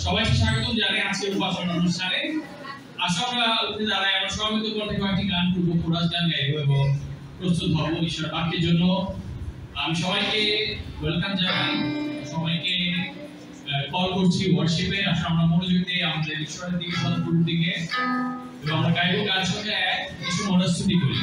সবাইকে স্বাগতম জানাই আজকের উপাসনা অনুষ্ঠানে। আসো আমরা উঠে দাঁড়াই, আমরা সবাই মিলে কণ্ঠে কয়েকটি গান করবো, কোরাস গান গাইবো এবং প্রস্তুত হবো ঈশ্বরের বাক্যের জন্য। আমি সবাইকে ওয়েলকাম জানাই, সবাইকে কল করছি ওয়ার্শিপে। আসলে আমরা মনোযোগ দিয়ে আমাদের ঈশ্বরের দিকে, সদপুরের দিকে, এবং আমরা গাইবো গান সঙ্গে কিছু মনস্তুতি করি।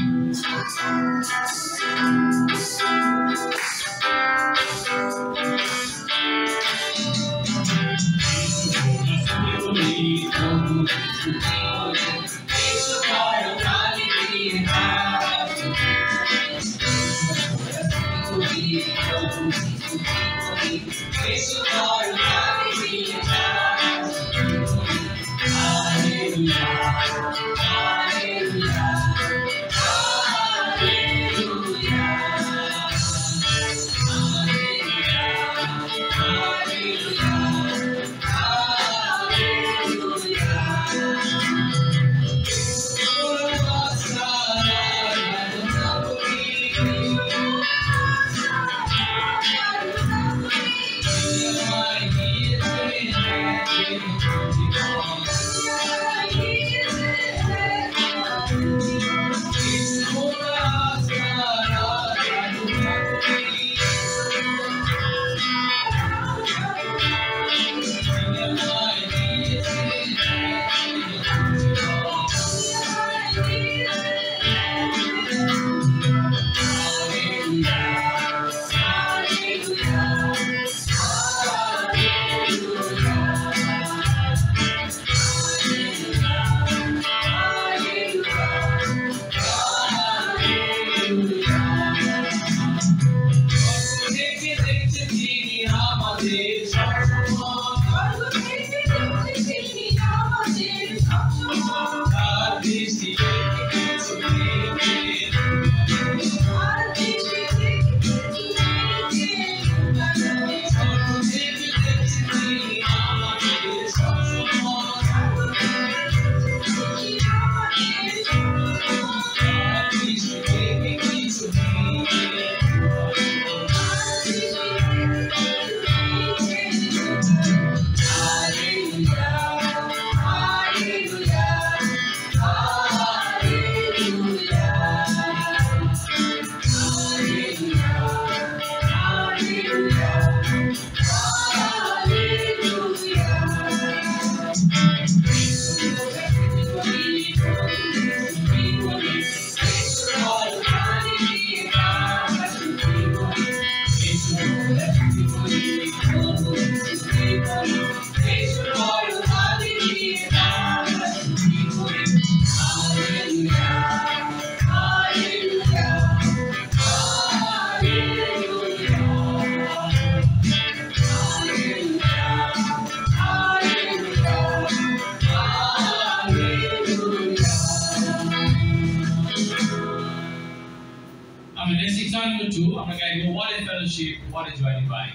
আমরা গাইবো What a Fellowship, What a Joy Divine.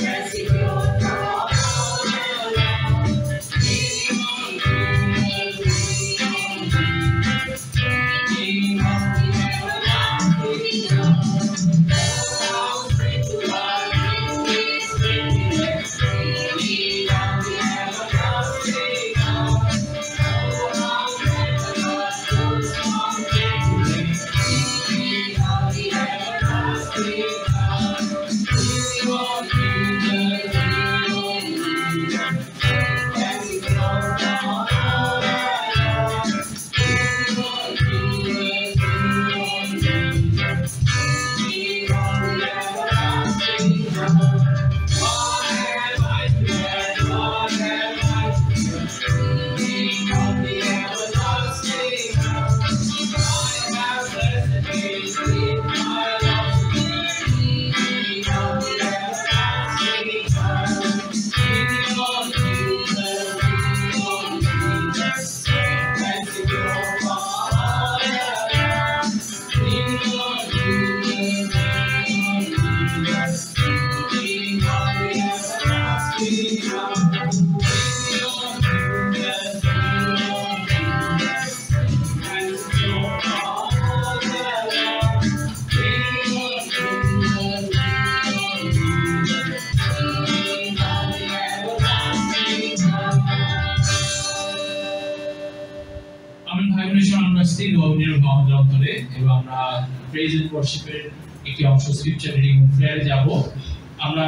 Yes, continuation আমরা স্টিল নির্ভর আমাদের অন্তরে, এবং আমরা প্রেজ এন্ড ওয়ার্শিপের একটি অংশ স্ক্রিপচার রিডিং প্রেয়ারে যাব। আমরা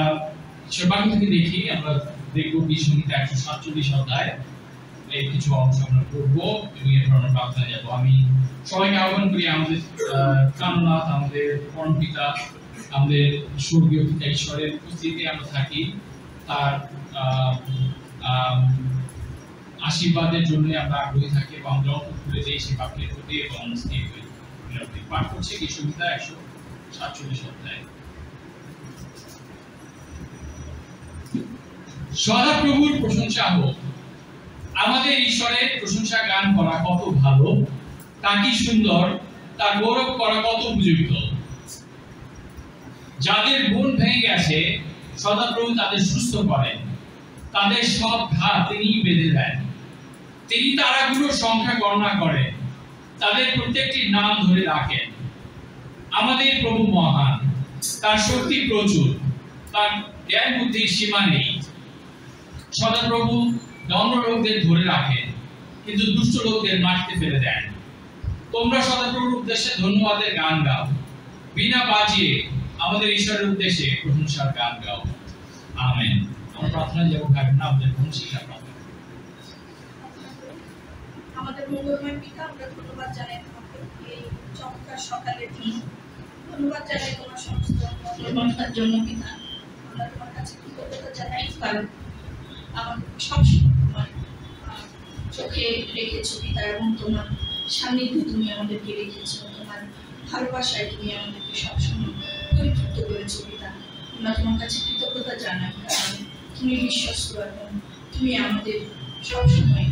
বাকি থেকে দেখি, আমরা দেখব গীতসংহিতা 147 অধ্যায় এই কিছু অংশ আমরা পড়বো এবং এরপর আমরা প্রার্থনায় যাব। আমি সবাইকে আহ্বান করি আমাদের প্রাণনাথ, আমাদের পরম পিতা, আমাদের স্বর্গীয় পিতা ঈশ্বরের উপস্থিতিতে আমরা থাকি, তার আশীর্বাদের জন্য আমরা আগ্রহী থাকি এবং আমরা খুলে যাই সেই বাক্যের প্রতি এবং স্থির হই। পাঠ করছি গীতসংহিতা 147 অধ্যায়। সদাপ্রভুর প্রশংসা হোক। আমাদের ঈশ্বরের প্রশংসা গান করা কত ভালো, তা কি সুন্দর, তার গৌরব করা কত উপযুক্ত। যাদের মন ভেঙে গেছে সদাপ্রভু তাদের সুস্থ করেন, তাদের সব ঘা তিনি বেঁধে দেন। তিনি তারাগুলোর সংখ্যা গণনা করেন, তাদের প্রত্যেকটি নাম ধরে রাখেন। আমাদের প্রভু মহান, তার শক্তি প্রচুর, তার জ্ঞান বুদ্ধির সীমা নেই। সদাপ্রভু নম্র লোকদের ধরে রাখেন, কিন্তু দুষ্ট লোকদের মাটিতে ফেলে দেন। তোমরা সদাপ্রভুর উদ্দেশ্যে ধন্যবাদের গান গাও, বিনা বাজিয়ে আমাদের ঈশ্বরের উদ্দেশ্যে প্রশংসার গান গাও। আমেন। আমরা প্রার্থনা যাব, কারণ আমাদের কোন শিক্ষা প্রার্থনা। আমাদের মঙ্গলময় পিতা, আমরা ধন্যবাদ জানাই তোমাকে এই চমৎকার সকালের জন্য। ধন্যবাদ জানাই তোমার সমস্ত মঙ্গলময়তার জন্য পিতা। আমরা তোমার কাছে কৃতজ্ঞতা জানাই, কারণ আমার সবসময় তোমার চোখে রেখেছো পিতা, এবং তোমার সান্নিধ্যে তুমি আমাদেরকে রেখেছো, তোমার ভালোবাসায় তুমি আমাদেরকে সবসময় পরিতৃপ্ত করেছো পিতা। আমরা তোমার কাছে কৃতজ্ঞতা জানাই, কারণ তুমি বিশ্বস্ত এবং তুমি আমাদের সবসময়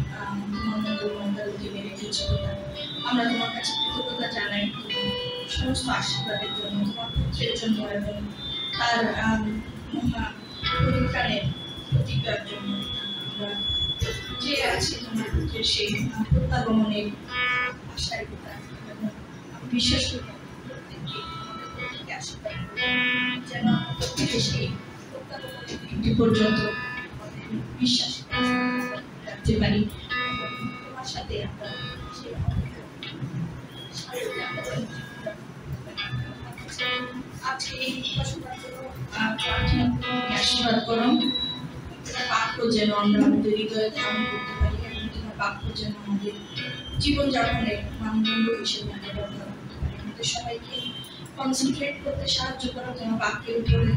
তোমার মঙ্গলময়তার অধীনে রেখেছো পিতা। আমরা তোমার কাছে কৃতজ্ঞতা জানাই সমস্ত আশীর্বাদের জন্য, তোমার পুত্রের জন্য এবং তার মহা পরিত্রাণের প্রতিজ্ঞার জন্য। আমরা যে আছে তোমার পুত্রের সেই প্রত্যাগমনের আশায় পিতা, এবং আমি বিশ্বাস করি প্রত্যেককে আমাদের প্রত্যেককে আশীর্বাদ যেন প্রত্যেকে সেই প্রত্যাগমনের দিনটি পর্যন্ত আমাদের বিশ্বাস রাখতে পারি, তোমার সাথে আমরা সেই আজকে এই উপাসনার জন্য প্রার্থনা আশীর্বাদ করো। বাক্য যেন আমরা আমাদের হৃদয়ে ধারণ করতে পারি এবং তোমার বাক্য যেন আমাদের জীবনযাপনের মানদণ্ড হিসেবে আমরা ব্যবহার করতে পারি। আমাদের সবাইকে কনসেন্ট্রেট করতে সাহায্য করো তোমার বাক্যের উপরে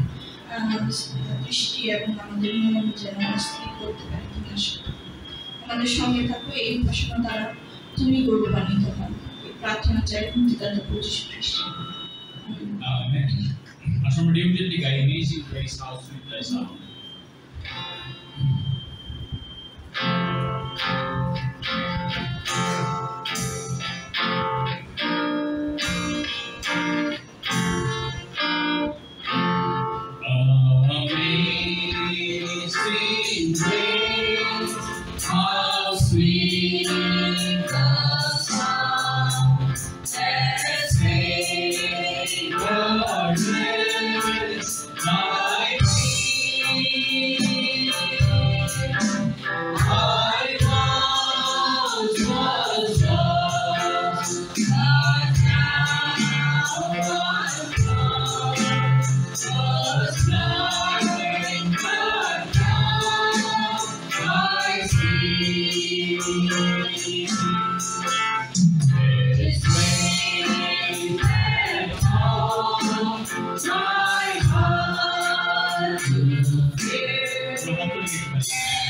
দৃষ্টি, এবং আমাদের মন যেন স্থির করতে পারি। তুমি আসো, আমাদের সঙ্গে থাকো, এই উপাসনা দ্বারা তুমি গৌরবান্বিত হও। এই প্রার্থনা চাই পিতাদের প্রভু যীশু খ্রিস্ট। আমেন। আসলে আমরা ডিউটিটি গাই, Amazing Grace, how sweet thy sound. Amazing grace, how sweet the sound that saved a wretch like me. I once was lost, but now I'm found. Was blind, but now I see. His grace had taught my heart to fear,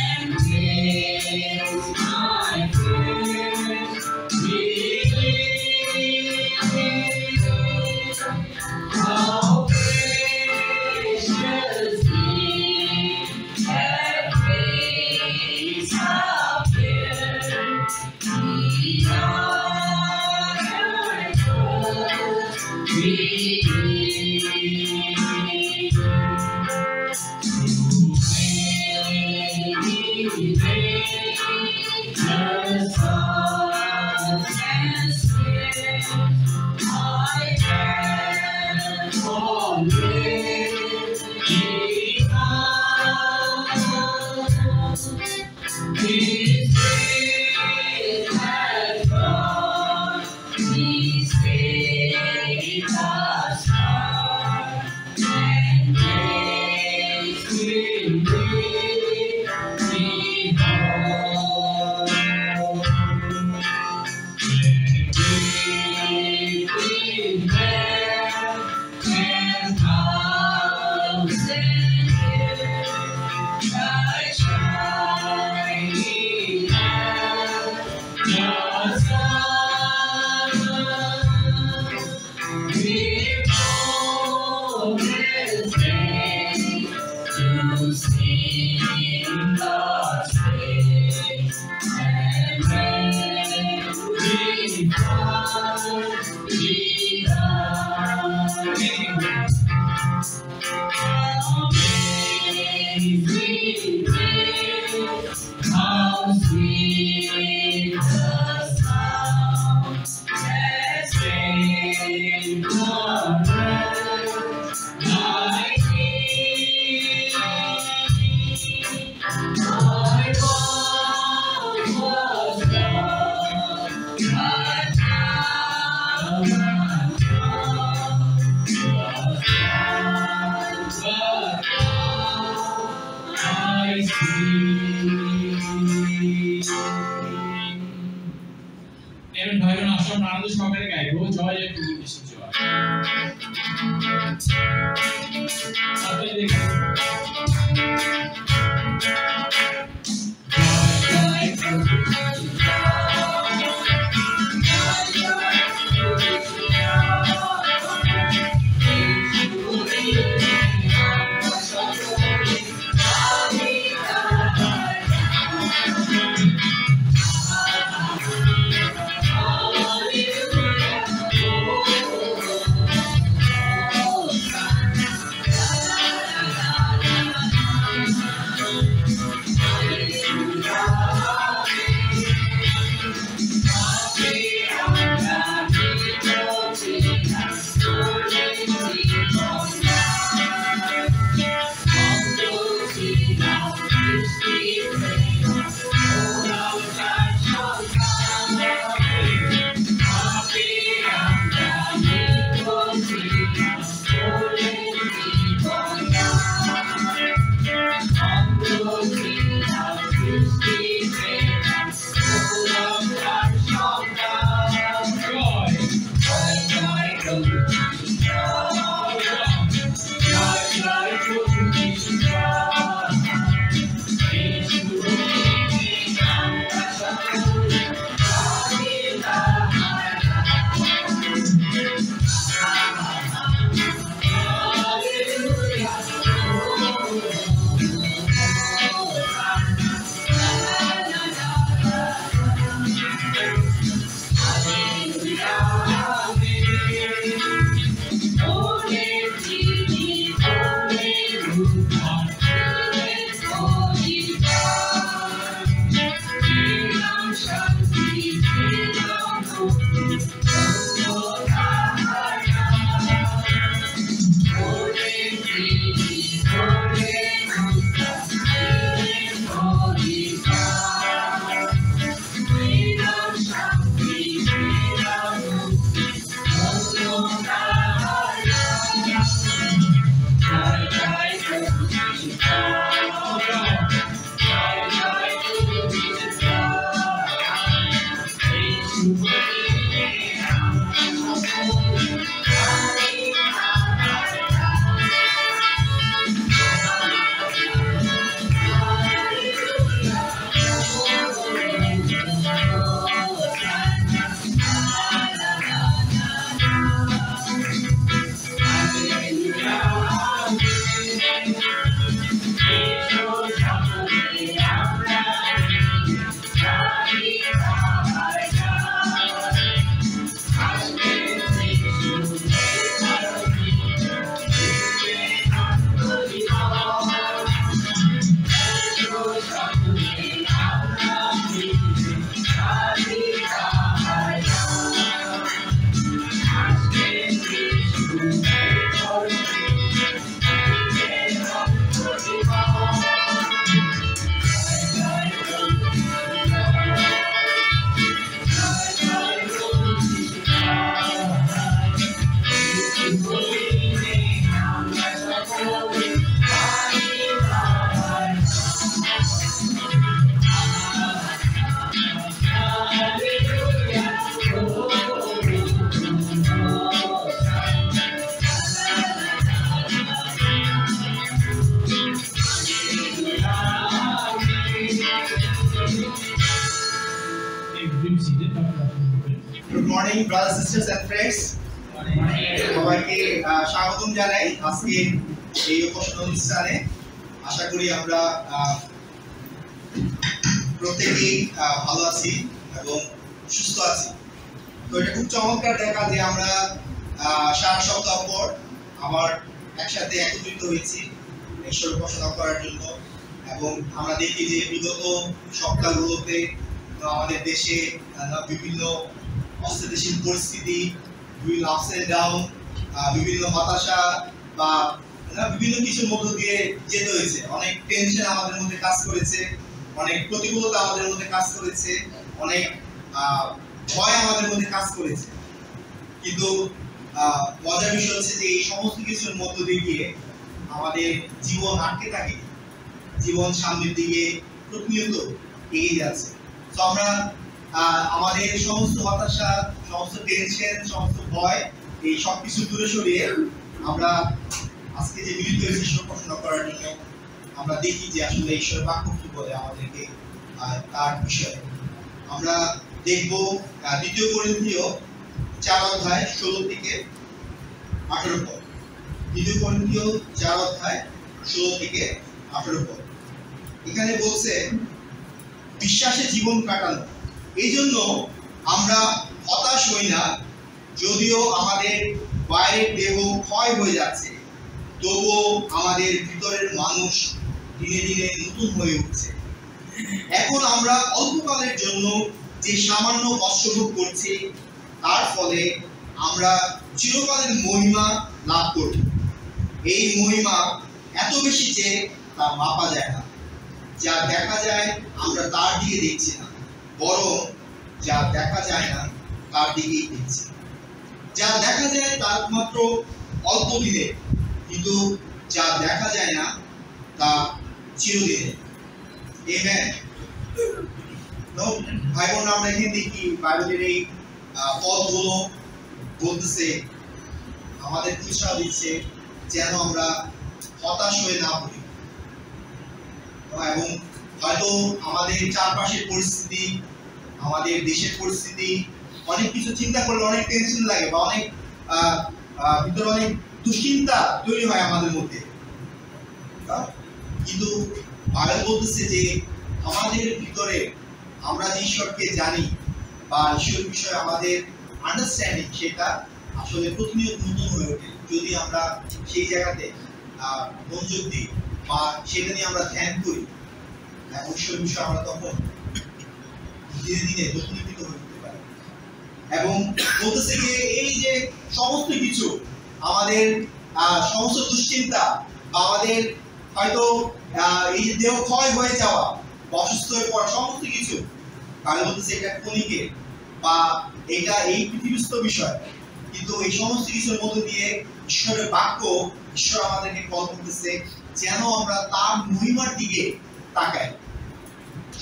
and makes my fears believe. How graciously had grace appeared, beyond earth believe. Just thoughts and spirits I can always become. His grace has brought Good morning, brothers, sisters, and friends. সবাইকে স্বাগতম জানাই আজকে এই উপস্থিত অনুষ্ঠানে। আশা করি আমরা প্রত্যেকেই ভালো আছি এবং সুস্থ আছি। তো এটা খুব চমৎকার দেখা যে আমরা সারা সপ্তাহ পর আবার একসাথে একত্রিত হয়েছি ঈশ্বর উপাসনা করার জন্য। এবং আমরা দেখি যে বিগত সপ্তাহগুলোতে আমাদের দেশে বিভিন্ন অস্থিতিশীল পরিস্থিতি, বিভিন্ন আপস এন্ড ডাউন, বিভিন্ন হতাশা বা বিভিন্ন কিছুর মধ্য দিয়ে যেতে হয়েছে। অনেক টেনশন আমাদের মধ্যে কাজ করেছে, অনেক প্রতিকূলতা আমাদের মধ্যে কাজ করেছে, অনেক ভয় আমাদের মধ্যে কাজ করেছে। কিন্তু মজার বিষয় হচ্ছে যে এই সমস্ত কিছুর মধ্য দিয়ে আমাদের জীবন আটকে থাকে, জীবন সামনের দিকে প্রতিনিয়ত এগিয়ে যাচ্ছে। তো আমরা আমাদের সমস্ত হতাশা, সমস্ত টেনশন, সমস্ত ভয় এই সবকিছু দূরে সরিয়ে আমরা আজকে যে মিলিত হয়েছি ঈশ্বর উপাসনা করার জন্য, আমরা দেখি যে আসলে ঈশ্বরের বাক্য কি বলে আমাদেরকে তার বিষয়ে। আমরা দেখব 2 করিন্থীয় 4 অধ্যায় 16 থেকে 18 পদ। 2 করিন্থীয় 4 অধ্যায় 16 থেকে 18 পদ। এখানে বলছে বিশ্বাসে জীবন কাটানো, এই জন্য আমরা হতাশ হই না, যদিও আমাদের বাইরের দেহ ক্ষয় হয়ে যাচ্ছে, তবুও আমাদের ভিতরের মানুষ দিনে দিনে নতুন হয়ে উঠছে। এখন আমরা অল্পকালের জন্য যে সামান্য কষ্ট ভোগ করছি, তার ফলে আমরা চিরকালের মহিমা লাভ করব। এই মহিমা এত বেশি যে তা মাপা যায় না। যা দেখা যায় আমরা তার দিকে দেখছি না, বরং যা দেখা যায় না তার দিকেই দেখছি। যা দেখা যায় তার মাত্র অল্প দিনে, কিন্তু যা দেখা যায় না তা চিরদিনে। আমেন। ভাই বোন, আমরা এখানে দেখি বাইবেলের এই পদগুলো বলতেছে, আমাদের উৎসাহ দিচ্ছে যেন আমরা হতাশ হয়ে না পড়ি। এবং হয়তো আমাদের চারপাশের পরিস্থিতি, আমাদের দেশের পরিস্থিতি, অনেক কিছু চিন্তা করলে অনেক টেনশন লাগে বা অনেক ভিতরে অনেক দুশ্চিন্তা তৈরি হয় আমাদের মধ্যে। কিন্তু বাইবেল বলতেছে যে আমাদের ভিতরে আমরা যে ঈশ্বরকে জানি বা ঈশ্বর বিষয়ে আমাদের আন্ডারস্ট্যান্ডিং, সেটা আসলে প্রতিনিয়ত নতুন হয়ে ওঠে যদি আমরা সেই জায়গাতে মনোযোগ দিই বা সেটা নিয়ে আমরা ধ্যান করি। ঈশ্বর বিষয়ে আমরা তখন ধীরে ধীরে নতুনীকৃত হয়ে উঠতে পারি। এবং বলতেছে যে এই যে সমস্ত কিছু, আমাদের সমস্ত দুশ্চিন্তা বা আমাদের হয়তো এই যে দেহ ক্ষয় হয়ে যাওয়া, অসুস্থ হয়ে পড়া, সমস্ত কিছু তাহলে বলতেছে এটা ক্ষণিকের বা এটা এই পৃথিবীস্থ বিষয়। কিন্তু এই সমস্ত কিছুর মধ্য দিয়ে ঈশ্বরের বাক্য, ঈশ্বর আমাদেরকে কল করতেছে যেন আমরা তার মহিমার দিকে তাকাই,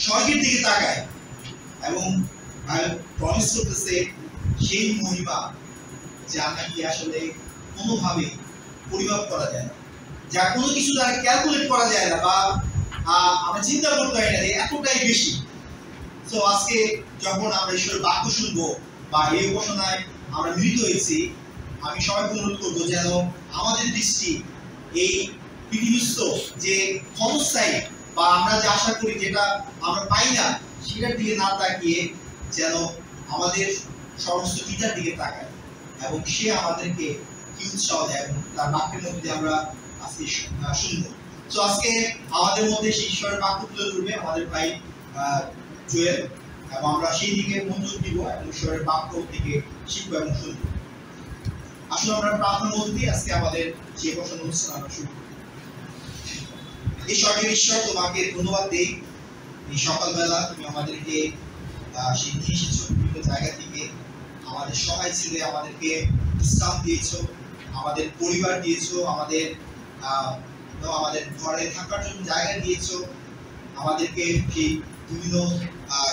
স্বর্গের দিকে তাকাই। এবং প্রমিস করতেছে সেই মহিমা যা নাকি আসলে কোনোভাবে পরিমাপ করা যায় না, যা কোনো কিছু দ্বারা ক্যালকুলেট করা যায় না বা আমরা চিন্তা করতে পারি না যে এতটাই বেশি। তো আজকে যখন আমরা ঈশ্বরের বাক্য শুনবো বা এই উপাসনায় আমরা মিলিত হয়েছি, আমি সবাইকে অনুরোধ করবো যেন আমাদের দৃষ্টি এই পৃথিবীস্থ যে ক্ষমতায় বা আমরা যে আশা করি যেটা আমরা পাই না, সেটার দিকে না তাকিয়ে যেন আমাদের সমস্ত পিতার দিকে তাকায় এবং সে আমাদেরকে কি উৎসাহ দেয় এবং তার বাক্যের মধ্যে আমরা আজকে শুনবো। তো আজকে আমাদের মধ্যে সেই ঈশ্বরের বাক্য তুলে ধরবে আমাদের ভাই জুয়েল, এবং আমরা সেই দিকে মনোযোগ দিব এবং ঈশ্বরের বাক্য থেকে শিখবো এবং শুনবো। আসলে আমরা প্রার্থনার মধ্যে দিয়ে আজকে আমাদের সেই প্রশ্ন অনুষ্ঠান আমরা শুরু করি। এই স্বর্গের ঈশ্বর, তোমাকে ধন্যবাদ দেই এই সকালবেলা তুমি আমাদেরকে সেই নিয়ে এসেছো বিভিন্ন জায়গা থেকে, আমাদের সহায় ছিলে, আমাদেরকে বিশ্রাম দিয়েছো, আমাদের পরিবার দিয়েছো, আমাদের ঘরে থাকার জন্য জায়গা দিয়েছো, আমাদেরকে সেই বিভিন্ন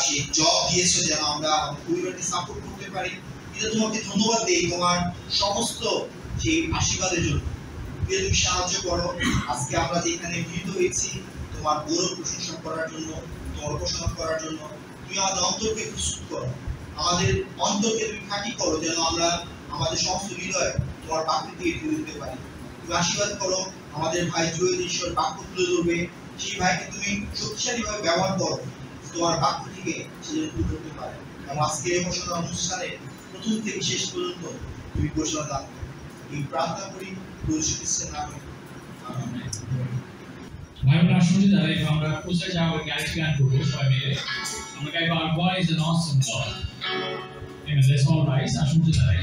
সেই জব দিয়েছো যেন আমরা আমাদের পরিবারকে সাপোর্ট করতে পারি। এটা তোমাকে ধন্যবাদ দেই তোমার সমস্ত সেই আশীর্বাদের জন্য। তুমি সাহায্য করো আজকে আমরা যেখানে মিলিত হয়েছি তোমার গৌরব প্রশংসা করার জন্য, তোমার উপাসনা করার জন্য। তুমি আমাদের অন্তরকে প্রস্তুত করো, আমাদের অন্তরকে তুমি খাঁটি করো যেন আমরা আমাদের সমস্ত হৃদয় তোমার বাক্য দিয়ে তুলে দিতে পারি। তুমি আশীর্বাদ করো আমাদের ভাই জুয়েল, ঈশ্বর বাক্য তুলে ধরবে, সেই ভাইকে তুমি শক্তিশালীভাবে ব্যবহার করো তোমার বাক্য থেকে সে তুলে ধরতে পারে। এবং আজকে এই উপাসনা অনুষ্ঠানে প্রথম থেকে শেষ পর্যন্ত তুমি ঘোষণা দান এই প্রার্থনা করি প্রভু খ্রিস্টের নামে আমেন। ভাই বোন আসলে যারা আমরা কোথায় যাবো আরেকটি গান করবো সবাই মিলে আমরা গাইবো Our God is an awesome God. Amen. Let's all rise. আসলে যারা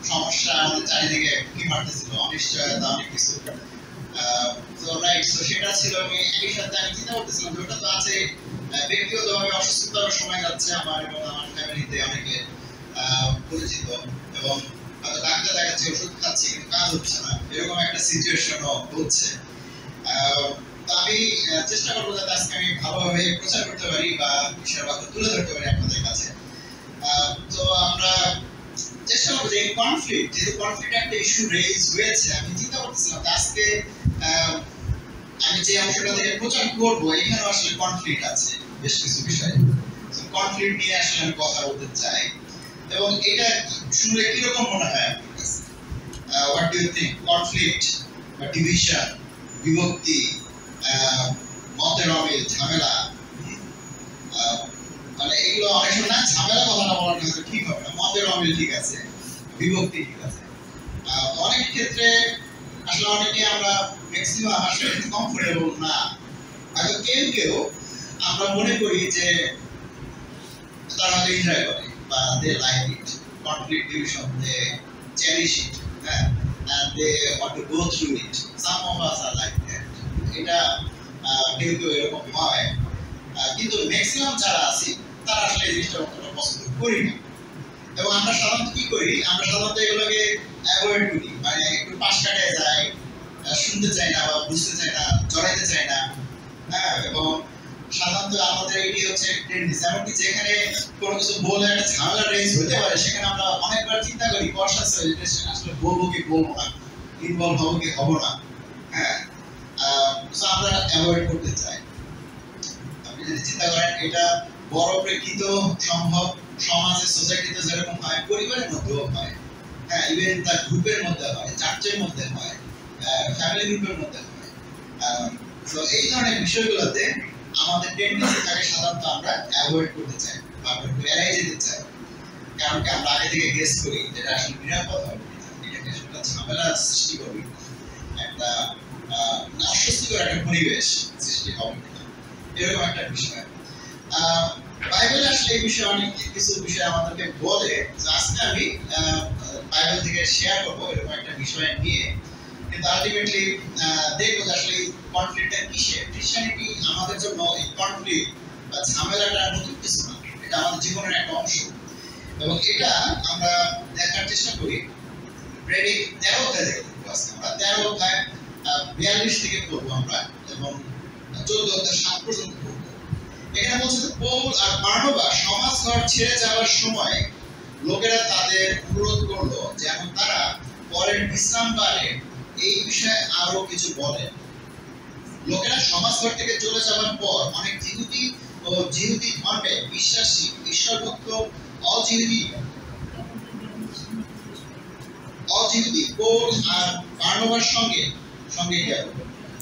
সমস্যা আমাদের চারিদিকে কি মারতেছিল, অনিশ্চয়তা, অনেক কিছু। তো রাইট, তো সেটা ছিল। আমি একই সাথে আমি চিন্তা করতেছিলাম যে ওটা তো আছে, ব্যক্তিগতভাবে অসুস্থতার সময় যাচ্ছে আমার এবং আমার ফ্যামিলিতে অনেকে পরিচিত, এবং হয়তো ডাক্তার দেখাচ্ছি, ওষুধ খাচ্ছি, কিন্তু কাজ হচ্ছে না, এরকম একটা সিচুয়েশনও হচ্ছে। তো আমি চেষ্টা করবো যাতে আজকে আমি ভালোভাবে প্রচার করতে পারি বা বিষয়ের বাক্য তুলে ধরতে পারি আপনাদের কাছে। তো আমরা চেষ্টা করবো যে এই কনফ্লিক্ট, যেহেতু কনফ্লিক্ট একটা ইস্যু রেজ হয়েছে, আমি চিন্তা করতেছিলাম যে আজকে আমি যে অংশটা থেকে প্রচার করবো এখানে আসলে কনফ্লিক্ট আছে বেশ কিছু বিষয়ে। কনফ্লিক্ট নিয়ে আসলে আমি কথা বলতে চাই, এবং এটা শুনলে কিরকম মনে হয় আপনার কাছে? What do you think? Conflict বা ডিভিশন, বিভক্তি, মতের অমিল, ঝামেলা, মানে এগুলো অনেক সময় না, ঝামেলা কথাটা বলাটা হয়তো ঠিক হবে না, মতের অমিল ঠিক আছে, বিভক্তি ঠিক আছে। অনেক ক্ষেত্রে আসলে অনেকে আমরা ম্যাক্সিমাম আসলে কমফোর্টেবল না, হয়তো কেউ কেউ আমরা মনে করি যে তারা হয়তো এনজয় করে বা they like it, conflict division, they cherish it, and they want to go through it. Some of us are like that. এটা কেউ কেউ এরকম হয়, কিন্তু ম্যাক্সিমাম যারা আছি তারা আসলে এই জিনিসটা অতটা পছন্দ করি না। এবং আমরা সাধারণত কি করি, আমরা সাধারণত এগুলোকে অ্যাভয়েড করি, মানে একটু পাশ কাটায় যাই, শুনতে চাই না বা বুঝতে চাই না, জড়াইতে চাই না। এবং সাধারণত আমাদের এটি হচ্ছে টেন্ডেন্সি, এমনকি যেখানে কোনো কিছু বলে একটা ঝামেলা রেজ হতে পারে সেখানে আমরা অনেকবার চিন্তা করি আসলে বলবো কি বলবো না, ইনভলভ হবো কি হবো না। আমরা অ্যাভয়েড করতে চাই। আপনি যদি চিন্তা করেন এটা বড় প্রেক্ষিত সম্ভব, সমাজে, সোসাইটিতে যেরকম হয়, পরিবারের মধ্যেও হয়, ইভেন তার গ্রুপের মধ্যে হয়, চার্চের মধ্যে হয়, ফ্যামিলি গ্রুপের মধ্যে হয়। তো এই ধরনের বিষয়গুলোতে আমাদের টেন্ডেন্সি থাকে সাধারণত আমরা অ্যাভয়েড করতে চাই বা একটু এড়িয়ে যেতে চাই, কারণ কি আমরা আগে থেকে গেস করি যেটা আসলে নিরাপদ হবে, এটাকে একটা ঝামেলা সৃষ্টি করবে, একটা অস্বস্তিকর একটা পরিবেশ সৃষ্টি হবে, এরকম একটা বিষয়। বাইবেল আসলে এই বিষয়ে অনেক কিছু বিষয় আমাদেরকে বলে, আজকে আমি বাইবেল থেকে শেয়ার করবো এরকম একটা বিষয় নিয়ে। কিন্তু আলটিমেটলি দেখবো যে আসলে কনফ্লিক্টটা কিসের। ক্রিশ্চিয়ানিটি আমাদের জন্য এই কনফ্লিক্ট বা ঝামেলাটা নতুন কিছু না, এটা আমাদের জীবনের একটা অংশ, এবং এটা আমরা দেখার চেষ্টা করি। প্রেডিক 13 অধ্যায় থেকে দেখবো আজকে আমরা, 13 অধ্যায় 42 থেকে পড়বো আমরা, এবং 14 অধ্যায় 7 পর্যন্ত পড়বো। এখানে বলছে যে পৌল আর বারনাবা সমাজ ঘর ছেড়ে যাওয়ার সময় লোকেরা তাদের অনুরোধ করলো যেন তারা পরের বিশ্রামবারে এই বিষয়ে আরো কিছু বলেন। লোকেরা সমাজ ঘর থেকে চলে যাওয়ার পর অনেক জিহুদি ও জিহুদি ধর্মে বিশ্বাসী ঈশ্বরভক্ত অজিহুদি পৌল আর বারনাবার সঙ্গে গেল।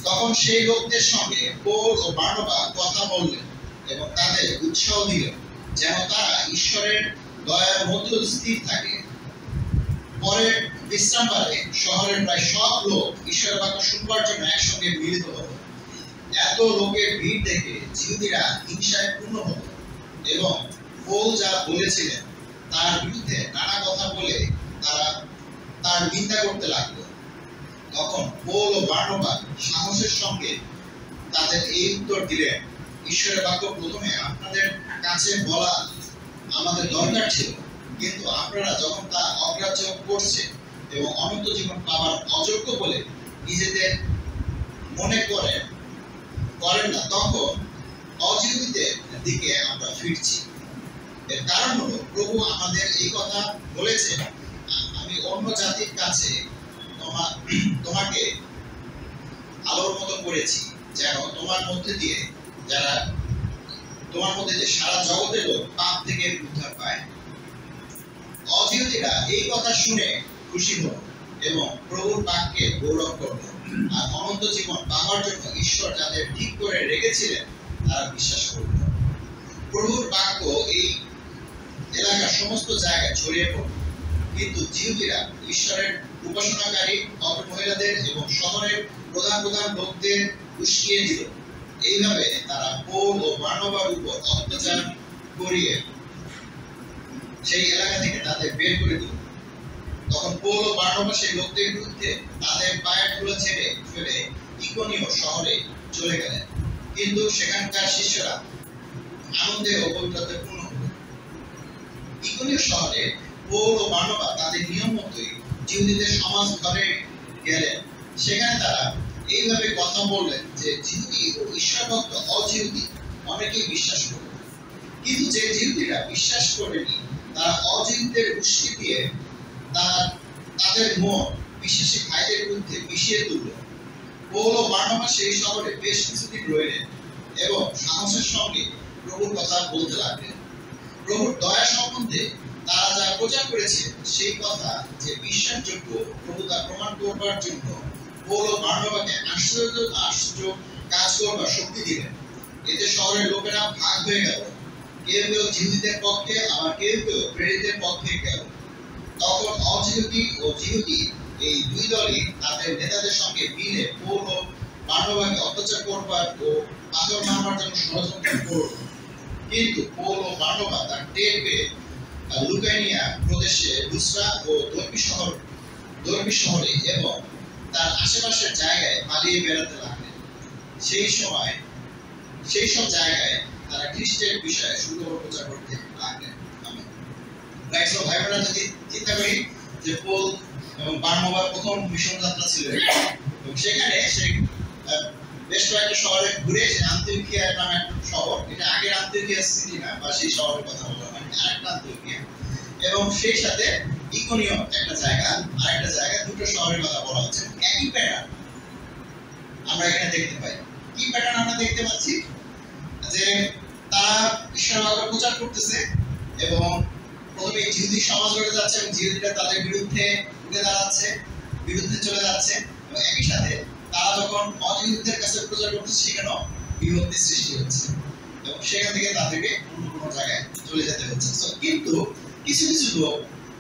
তখন সেই লোকদের সঙ্গে পৌল ও বারনাবা কথা বললেন এবং তাদের উৎসাহ দিলেন যেন তারা ঈশ্বরের দয়ার মধ্যে স্থির থাকে। পরের বিশ্রামবারে শহরের প্রায় সব লোক ঈশ্বরের বাক্য শুনবার জন্য একসঙ্গে মিলিত হলো। এত লোকের ভিড় দেখে জিহুদিরা হিংসায় পূর্ণ হলো এবং পৌল যা বলেছিলেন তার বিরুদ্ধে নানা কথা বলে তারা তার নিন্দা করতে লাগলো। তখন পৌল ও বারনাবা সাহসের সঙ্গে তাদের এই উত্তর দিলেন, ঈশ্বরের বাক্য প্রথমে আপনাদের কাছে বলা আমাদের দরকার ছিল, কিন্তু আপনারা যখন তা অগ্রাহ্য করছেন এবং অনন্ত জীবন পাওয়ার অযোগ্য বলে নিজেদের মনে করেন না, তখন অজিহুদিদের দিকে আমরা ফিরছি। এর কারণ হলো প্রভু আমাদের এই কথা বলেছেন, আমি অন্য জাতির কাছে তোমাকে আলোর মতো করেছি, যেন তোমার মধ্যে দিয়ে সারা জগতের লোক পাপ থেকে উদ্ধার পায়। অজিহুদিরা এই কথা শুনে খুশি হল এবং প্রভুর বাক্যে গৌরব করল, আর অনন্ত জীবন পাওয়ার জন্য ঈশ্বর যাদের ঠিক করে রেখেছিলেন তারা বিশ্বাস করল। প্রভুর বাক্য এই এলাকার সমস্ত জায়গায় ছড়িয়ে পড়ল, কিন্তু জিহুদিরা ঈশ্বরের উপাসনাকারী মহিলাদের এবং শহরের প্রধান লোকদের উস্কিয়ে দিল। এইভাবে তারা পৌল ও বারনাবার উপর অত্যাচার করিয়ে সেই এলাকা থেকে তাদের বের করে দিল। তখন পৌল ও বার্নাবা সেই লোকদের বিরুদ্ধে তাদের পায়ের ছেড়ে ফেলে ইকোনিয় শহরে চলে গেলেন, কিন্তু সেখানকার শিষ্যরা আনন্দে ও পবিত্রতায় পূর্ণ হল। ইকোনিয় শহরে পৌল ও বার্নাবা তাদের নিয়ম মতোই জিহুদীদের সমাজ ঘরে গেলেন। সেখানে তারা এইভাবে কথা বললেন যে জিহুদী ও ঈশ্বরভক্ত অজিহুদী অনেকেই বিশ্বাস করল, কিন্তু যে জিহুদীরা বিশ্বাস করেনি তারা অজিহুদীদের উস্কে দিয়ে তাদের মন বিশ্বাসী ভাইদের বিরুদ্ধে মিশিয়ে তুলল। পৌল ও বার্নাবা সেই শহরে বেশ কিছুদিন রইলেন এবং সাহসের সঙ্গে প্রভুর কথা বলতে লাগলেন। প্রভুর দয়া সম্বন্ধে তারা যা প্রচার করেছে সেই কথা যে বিশ্বাসযোগ্য, প্রভু তা প্রমাণ করবার জন্য পৌল ও বার্নাবাকে আশ্চর্য কাজ করবার শক্তি দিলেন। এতে শহরের লোকেরা ভাগ হয়ে গেল, কেউ কেউ জিহুদীদের পক্ষে, আবার কেউ কেউ প্রেরিতদের পক্ষে গেল। তখন অজিহুদী ও জিহুদী এই দুই দলই তাদের নেতাদের সঙ্গে মিলে পৌল ও বার্নাবাকে অত্যাচার করবার ও পাথর মারবার জন্য ষড়যন্ত্র করল। কিন্তু পৌল ও বার্নাবা তার টের পেয়ে লুকাইনিয়া প্রদেশে লুস্ত্রা ও দর্বী শহরে এবং তার আশেপাশের জায়গায় পালিয়ে বেড়াতে লাগলেন। সেই সব জায়গায় তারা খ্রিস্টের বিষয়ে সুখবর প্রচার করতে লাগলেন। ভাই বোনেরা, যদি চিন্তা করি যে পৌল এবং বার্নাবার প্রথম মিশন যাত্রা ছিল, এবং সেখানে সে বেশ কয়েকটা শহরে ঘুরে আন্তিওকিয়া নামে একটা শহর, এটা আগের আন্তিওকিয়া সিটি না, বা সেই শহরের কথা বলা হয়, আরেকটা আন্তিওকিয়া, এবং সেই সাথে ইকোনিয় একটা জায়গা, আরেকটা জায়গা, দুটো শহরের কথা বলা হচ্ছে। একই প্যাটার্ন আমরা এখানে দেখতে পাই। কি প্যাটার্ন আমরা দেখতে পাচ্ছি? যে তারা ঈশ্বর বাক্য প্রচার করতেছে এবং প্রথমে জিহুদী সমাজ গড়ে যাচ্ছে এবং জিহুদীরা তাদের বিরুদ্ধে উঠে দাঁড়াচ্ছে, বিরুদ্ধে চলে যাচ্ছে, এবং একই সাথে তারা যখন অজিহুদীদের কাছে প্রচার করতেছে সেখানেও বিভক্তি সৃষ্টি হচ্ছে এবং সেখান থেকে তাদেরকে অন্য কোনো জায়গায় চলে যেতে হচ্ছে। কিন্তু কিছু কিছু লোক,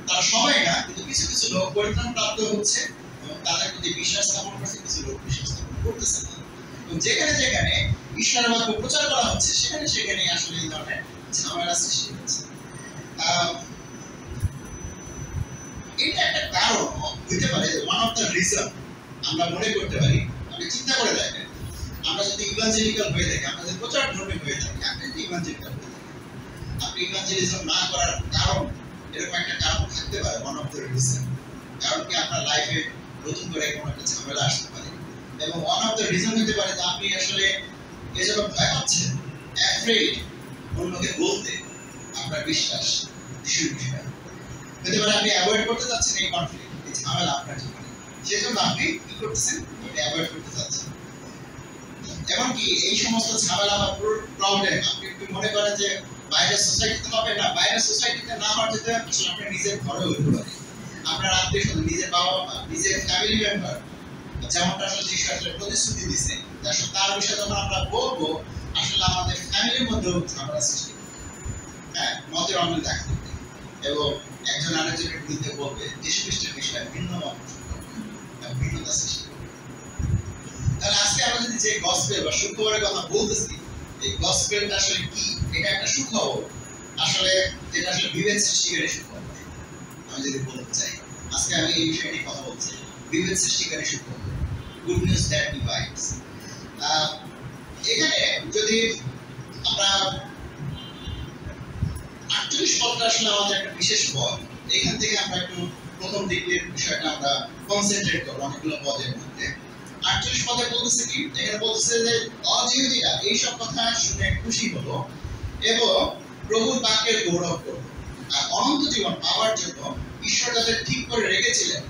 তারা সবাই না, কিন্তু কিছু কিছু লোক পরিত্রাণ প্রাপ্ত হচ্ছে এবং তাদের প্রতি বিশ্বাস স্থাপন করছে, কিছু লোক বিশ্বাস স্থাপন করতেছে না। এবং যেখানে যেখানে ঈশ্বরের বাক্য প্রচার করা হচ্ছে সেখানে সেখানে আসলে এই ধরনের ঝামেলা সৃষ্টি হচ্ছে। এটা একটা কারণ হইতে পারে, ওয়ান অফ দ্য রিজন আমরা মনে করতে পারি। আপনি চিন্তা করে দেখেন, আমরা যদি ইভাঞ্জেলিক্যাল হয়ে থাকি, আমরা যদি প্রচার ধর্মী হয়ে থাকি, আপনি যদি ইভাঞ্জেলিক্যাল হয়ে থাকেন, আপনি ইভাঞ্জেলিজম না করার কারণ, এরকম একটা কারণ থাকতে পারে, ওয়ান অফ দ্য রিজন। কারণ কি, আপনার লাইফে নতুন করে কোনো একটা ঝামেলা আসতে পারে, এবং ওয়ান অফ দ্য রিজন হতে পারে যে আপনি আসলে এজন্য ভয় পাচ্ছেন, অ্যাফ্রেড অন্যকে বলতে আপনার বিশ্বাস ঈশ্বর বিষয় হতে পারে। আপনি অ্যাভয়েড করতে চাচ্ছেন এই কনফ্লিক্ট, এই ঝামেলা আপনার জীবনে, সেজন্য আপনি কি করতেছেন? আপনি অ্যাভয়েড করতে চাচ্ছেন। এমনকি এই সমস্ত ঝামেলা বা প্রবলেম আপনি একটু মনে করেন যে বাইরের সোসাইটিতে হবে না, বাইরের সোসাইটিতে না হওয়ার যেতে আসলে আপনার নিজের ঘরে হইতে পারে, আপনার আত্মীয় স্বজন, নিজের বাবা মা, নিজের ফ্যামিলি মেম্বার, যেমনটা আসলে যিশু আসলে প্রতিশ্রুতি দিচ্ছে, আসলে তার বিষয়ে যখন আমরা বলবো আসলে আমাদের ফ্যামিলির মধ্যেও ঝামেলা সৃষ্টি হবে, হ্যাঁ, মতের অমিল দেখা দেবে এবং একজন আরেকজনের বিরুদ্ধে বলবে, যিশু খ্রিস্টের বিষয়ে ভিন্ন মত, ভিন্নতা সৃষ্টি করবে। তাহলে আজকে আমরা যদি যে গসপেল বা সুখবরের কথা বলতেছি, এই গসপেলটা আসলে কি? এটা একটা সুখবর আসলে, যেটা আসলে বিভেদ সৃষ্টিকারী সুখবর। আমি যদি বলতে চাই, আজকে আমি এই বিষয়ে নিয়ে কথা বলছি, বিভেদ সৃষ্টিকারী সুখবর, গুড নিউজ দ্যাট ডিভাইডস। এখানে যদি আমরা 48 পদটা আসলে আমাদের একটা বিশেষ পদ, এখান থেকে আমরা একটু প্রথম দিকের বিষয়টা আমরা কনসেন্ট্রেট করবো অনেকগুলো পদের মধ্যে। 48 পদে বলতেছে কি? এখানে বলতেছে যে অজিহুদীরা এইসব কথা শুনে খুশি হলো এবং প্রভুর বাক্যের গৌরব করলো, আর অনন্ত জীবন পাওয়ার জন্য ঈশ্বর যাদের ঠিক করে রেখেছিলেন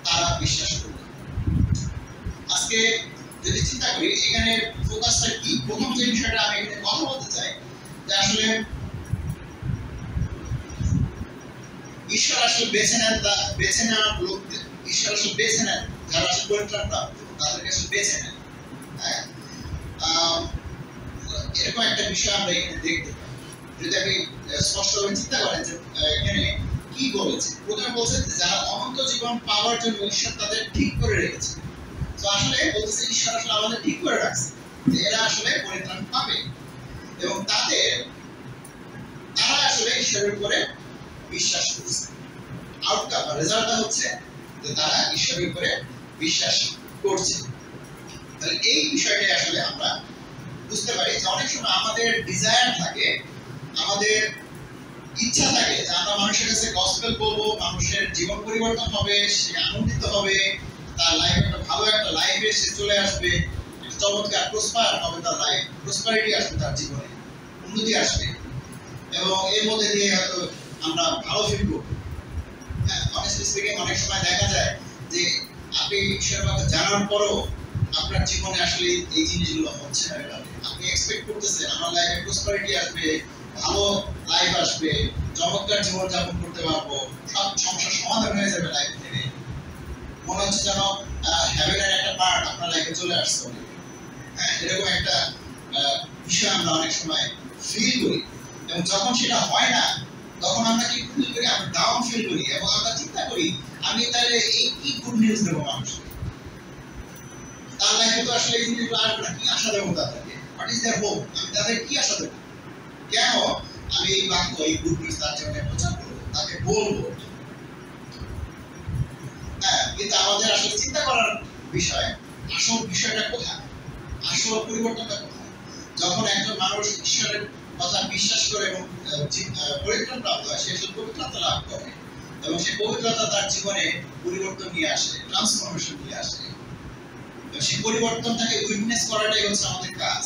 তারা বিশ্বাস করলো। আজকে যদি চিন্তা করি এখানে ফোকাসটা কি, প্রথম যে বিষয়টা আমি এখানে কথা বলতে চাই যে আসলে ঈশ্বর আসলে বেছে নেন লোকদের, ঈশ্বর আসলে বেছে নেন যারা আসলে পরিত্রাণ প্রাপ্ত, তাদেরকে আসলে বেছে নেন। হ্যাঁ, এরকম একটা বিষয় আমরা এখানে দেখতে পাই। যদি আপনি স্পষ্টভাবে চিন্তা করেন যে এখানে কি বলেছে, প্রথমে বলছে যে যারা অনন্ত জীবন পাওয়ার জন্য ঈশ্বর তাদের ঠিক করে রেখেছে। তো আসলে বলতেছে ঈশ্বর আসলে আমাদের ঠিক করে রাখছে যে এরা আসলে পরিত্রাণ পাবে এবং তারা আসলে ঈশ্বরের উপরে বিশ্বাস করছে। আউটকাম বা রেজাল্টটা হচ্ছে যে তারা ঈশ্বরের উপরে বিশ্বাস করছে। তাহলে এই বিষয়টাই আসলে আমরা বুঝতে পারি যে অনেক সময় আমাদের ডিজায়ার থাকে, আমাদের ইচ্ছা থাকে যে আমরা মানুষের কাছে গসপেল বলবো, মানুষের জীবন পরিবর্তন হবে, সে আনন্দিত হবে, তার লাইফ একটা ভালো একটা লাইফে সে চলে আসবে, চমৎকার প্রসপার হবে তার লাইফ, প্রসপারিটি আসবে তার জীবনে, উন্নতি আসবে, এবং এর মধ্যে দিয়ে হয়তো আমরা ভালো ফিল করবো। অনেস্টলি স্পিকিং অনেক সময় দেখা যায় যে আপনি ঈশ্বরের কথা জানার পরও আপনার জীবনে আসলে এই জিনিসগুলো হচ্ছে না। আপনি এক্সপেক্ট করতেছেন আমার লাইফে প্রসপারিটি আসবে, ভালো লাইফ আসবে, চমৎকার জীবন যাপন করতে পারবো, সব সমস্যার সমাধান হয়ে যাবে লাইফ থেকে, মনে হচ্ছে যেন হ্যাভেনের একটা পার্ট আপনার লাইফে চলে আসছে। এরকম একটা বিষয় আমরা অনেক সময় ফিল করি, এবং যখন সেটা হয় না তখন আমরা কি ফিল করি? আমরা ডাউন ফিল করি, এবং আমরা চিন্তা করি আমি তাহলে এই কি গুড নিউজ দেবো মানুষকে, তার লাইফে তো আসলে এই জিনিসগুলো আসবে না, কি আশা দেবো তাদেরকে? What is their hope? আমি তাদের কি আশা দেবো? কেন আমি এই বাক্য, এই গুড নিউজ তার জন্য প্রচার করবো, তাকে বলবো? কিন্তু আমাদের আসলে চিন্তা করার বিষয়, আসল বিষয়টা কোথায়, আসল পরিবর্তনটা কোথায়? যখন একজন মানুষ ঈশ্বরের কথা বিশ্বাস করে এবং পরিত্রাণ প্রাপ্ত হয়, সে আসলে পবিত্রতা লাভ করে, এবং সেই পবিত্রতা তার জীবনে পরিবর্তন নিয়ে আসে, ট্রান্সফরমেশন নিয়ে আসে। সেই পরিবর্তনটাকে উইটনেস করাটাই হচ্ছে আমাদের কাজ।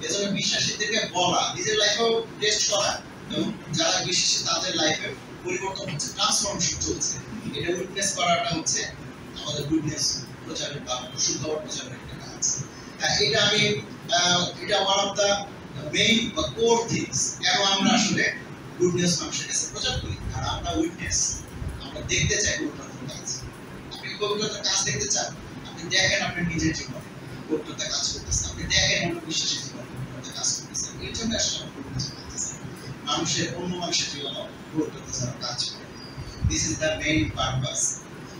এজন্য বিশ্বাসীদেরকে বলা, নিজের লাইফেও টেস্ট করা, এবং যারা বিশ্বাসী তাদের লাইফে পরিবর্তন হচ্ছে, ট্রান্সফরমেশন চলছে, এটা উইটনেস করাটা হচ্ছে আমাদের গুডনেস প্রচারের বা সুখবর প্রচারের একটা কাজ। এটা আমি এটা ওয়ান অফ দ্য মেইন বা কোর থিংস। কেন আমরা আসলে গুডনেস মানুষের কাছে প্রচার করি? কারণ আমরা উইটনেস, আমরা দেখতে চাই পবিত্রতার কাজ। আপনি পবিত্রতার কাজ দেখতে চান, আপনি দেখেন আপনার নিজের জীবনে পবিত্রতা কাজ করতেছে, আপনি দেখেন অন্য বিশ্বাসী জীবনে পবিত্রতা কাজ করতেছে। এই জন্য আসলে আমরা গুডনেস করতেছি, মানুষের অন্য মানুষের জীবনে পবিত্রতা যেন কাজ করে। This is the main purpose.